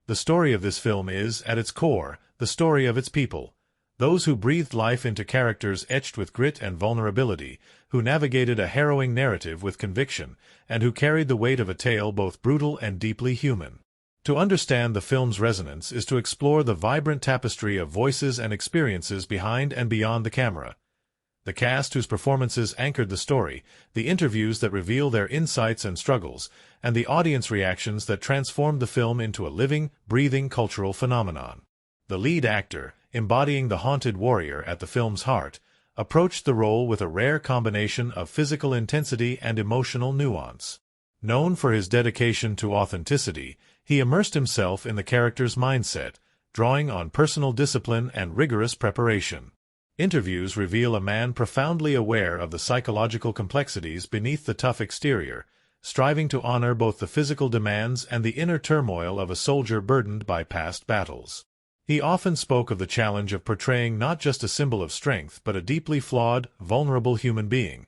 A: The story of this film is, at its core, the story of its people. Those who breathed life into characters etched with grit and vulnerability, who navigated a harrowing narrative with conviction, and who carried the weight of a tale both brutal and deeply human. To understand the film's resonance is to explore the vibrant tapestry of voices and experiences behind and beyond the camera. The cast whose performances anchored the story, the interviews that reveal their insights and struggles, and the audience reactions that transformed the film into a living, breathing cultural phenomenon. The lead actor, embodying the haunted warrior at the film's heart, approached the role with a rare combination of physical intensity and emotional nuance. Known for his dedication to authenticity, he immersed himself in the character's mindset, drawing on personal discipline and rigorous preparation. Interviews reveal a man profoundly aware of the psychological complexities beneath the tough exterior, striving to honor both the physical demands and the inner turmoil of a soldier burdened by past battles. He often spoke of the challenge of portraying not just a symbol of strength but a deeply flawed, vulnerable human being,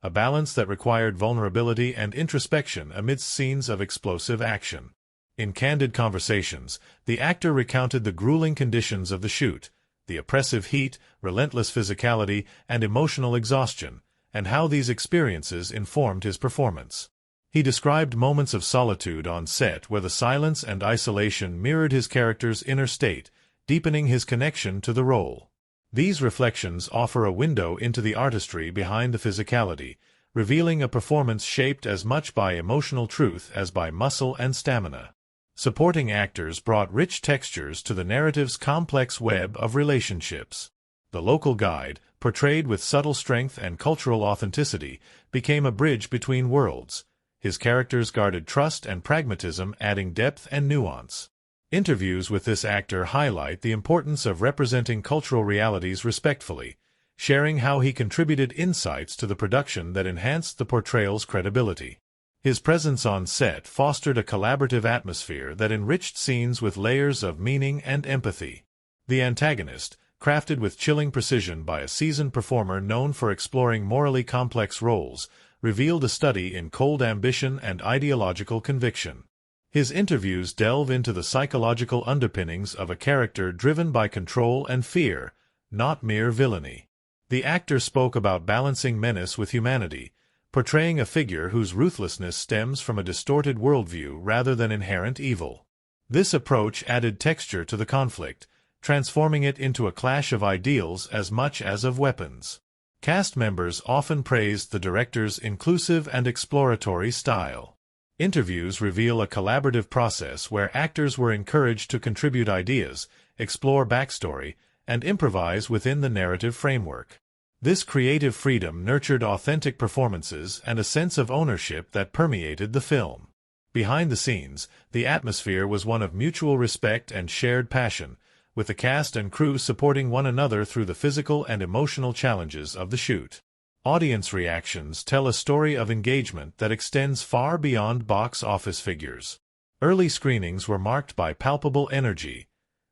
A: a balance that required vulnerability and introspection amidst scenes of explosive action. In candid conversations, the actor recounted the grueling conditions of the shoot, the oppressive heat, relentless physicality, and emotional exhaustion, and how these experiences informed his performance. He described moments of solitude on set where the silence and isolation mirrored his character's inner state, deepening his connection to the role. These reflections offer a window into the artistry behind the physicality, revealing a performance shaped as much by emotional truth as by muscle and stamina. Supporting actors brought rich textures to the narrative's complex web of relationships. The local guide, portrayed with subtle strength and cultural authenticity, became a bridge between worlds. His characters guarded trust and pragmatism, adding depth and nuance. Interviews with this actor highlight the importance of representing cultural realities respectfully, sharing how he contributed insights to the production that enhanced the portrayal's credibility. His presence on set fostered a collaborative atmosphere that enriched scenes with layers of meaning and empathy. The antagonist, crafted with chilling precision by a seasoned performer known for exploring morally complex roles, revealed a study in cold ambition and ideological conviction. His interviews delve into the psychological underpinnings of a character driven by control and fear, not mere villainy. The actor spoke about balancing menace with humanity, portraying a figure whose ruthlessness stems from a distorted worldview rather than inherent evil. This approach added texture to the conflict, transforming it into a clash of ideals as much as of weapons. Cast members often praised the director's inclusive and exploratory style. Interviews reveal a collaborative process where actors were encouraged to contribute ideas, explore backstory, and improvise within the narrative framework. This creative freedom nurtured authentic performances and a sense of ownership that permeated the film. Behind the scenes, the atmosphere was one of mutual respect and shared passion, with the cast and crew supporting one another through the physical and emotional challenges of the shoot. Audience reactions tell a story of engagement that extends far beyond box office figures. Early screenings were marked by palpable energy,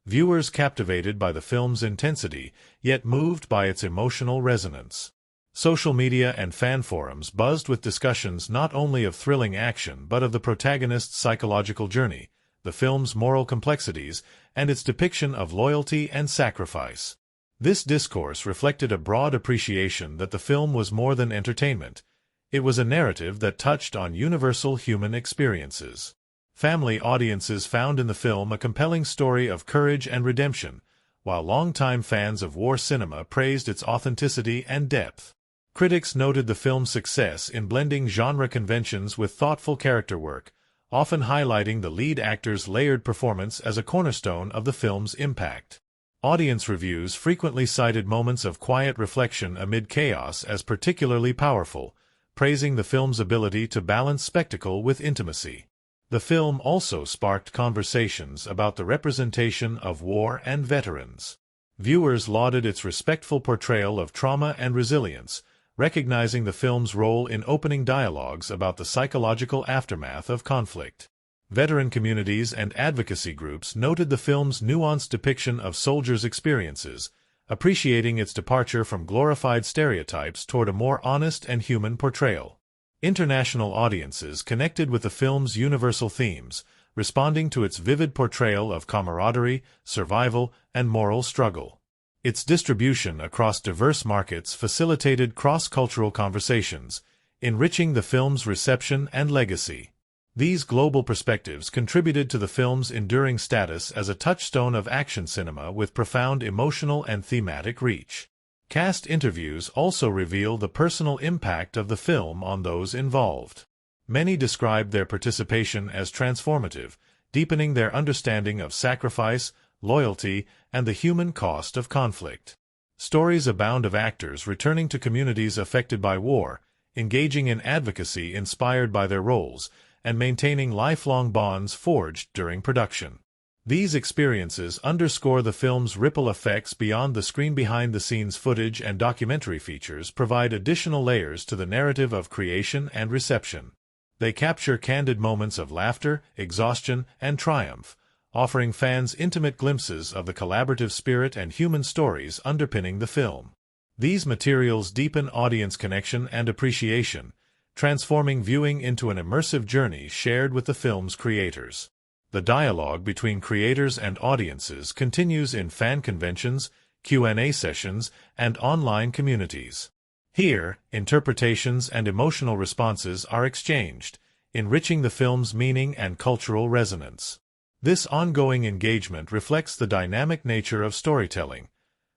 A: viewers captivated by the film's intensity, yet moved by its emotional resonance. Social media and fan forums buzzed with discussions not only of thrilling action but of the protagonist's psychological journey, the film's moral complexities, and its depiction of loyalty and sacrifice. This discourse reflected a broad appreciation that the film was more than entertainment. It was a narrative that touched on universal human experiences. Family audiences found in the film a compelling story of courage and redemption, while longtime fans of war cinema praised its authenticity and depth. Critics noted the film's success in blending genre conventions with thoughtful character work, often highlighting the lead actor's layered performance as a cornerstone of the film's impact. Audience reviews frequently cited moments of quiet reflection amid chaos as particularly powerful, praising the film's ability to balance spectacle with intimacy. The film also sparked conversations about the representation of war and veterans. Viewers lauded its respectful portrayal of trauma and resilience, recognizing the film's role in opening dialogues about the psychological aftermath of conflict. Veteran communities and advocacy groups noted the film's nuanced depiction of soldiers' experiences, appreciating its departure from glorified stereotypes toward a more honest and human portrayal. International audiences connected with the film's universal themes, responding to its vivid portrayal of camaraderie, survival, and moral struggle. Its distribution across diverse markets facilitated cross-cultural conversations, enriching the film's reception and legacy. These global perspectives contributed to the film's enduring status as a touchstone of action cinema with profound emotional and thematic reach. Cast interviews also reveal the personal impact of the film on those involved. Many described their participation as transformative, deepening their understanding of sacrifice, loyalty, and the human cost of conflict. Stories abound of actors returning to communities affected by war, engaging in advocacy inspired by their roles, and maintaining lifelong bonds forged during production. These experiences underscore the film's ripple effects beyond the screen. Behind-the-scenes footage and documentary features provide additional layers to the narrative of creation and reception. They capture candid moments of laughter, exhaustion, and triumph, offering fans intimate glimpses of the collaborative spirit and human stories underpinning the film. These materials deepen audience connection and appreciation, transforming viewing into an immersive journey shared with the film's creators. The dialogue between creators and audiences continues in fan conventions, Q&A sessions, and online communities. Here, interpretations and emotional responses are exchanged, enriching the film's meaning and cultural resonance. This ongoing engagement reflects the dynamic nature of storytelling,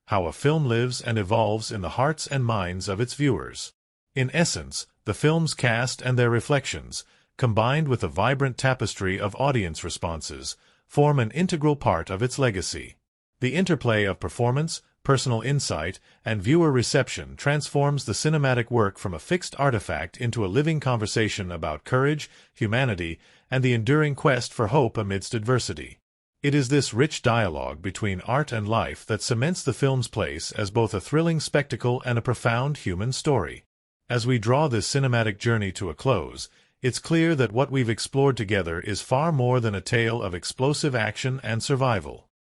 A: how a film lives and evolves in the hearts and minds of its viewers. In essence, the film's cast and their reflections, combined with a vibrant tapestry of audience responses, form an integral part of its legacy. The interplay of performance, personal insight, and viewer reception transforms the cinematic work from a fixed artifact into a living conversation about courage, humanity, and the enduring quest for hope amidst adversity. It is this rich dialogue between art and life that cements the film's place as both a thrilling spectacle and a profound human story. As we draw this cinematic journey to a close, it's clear that what we've explored together is far more than a tale of explosive action and survival.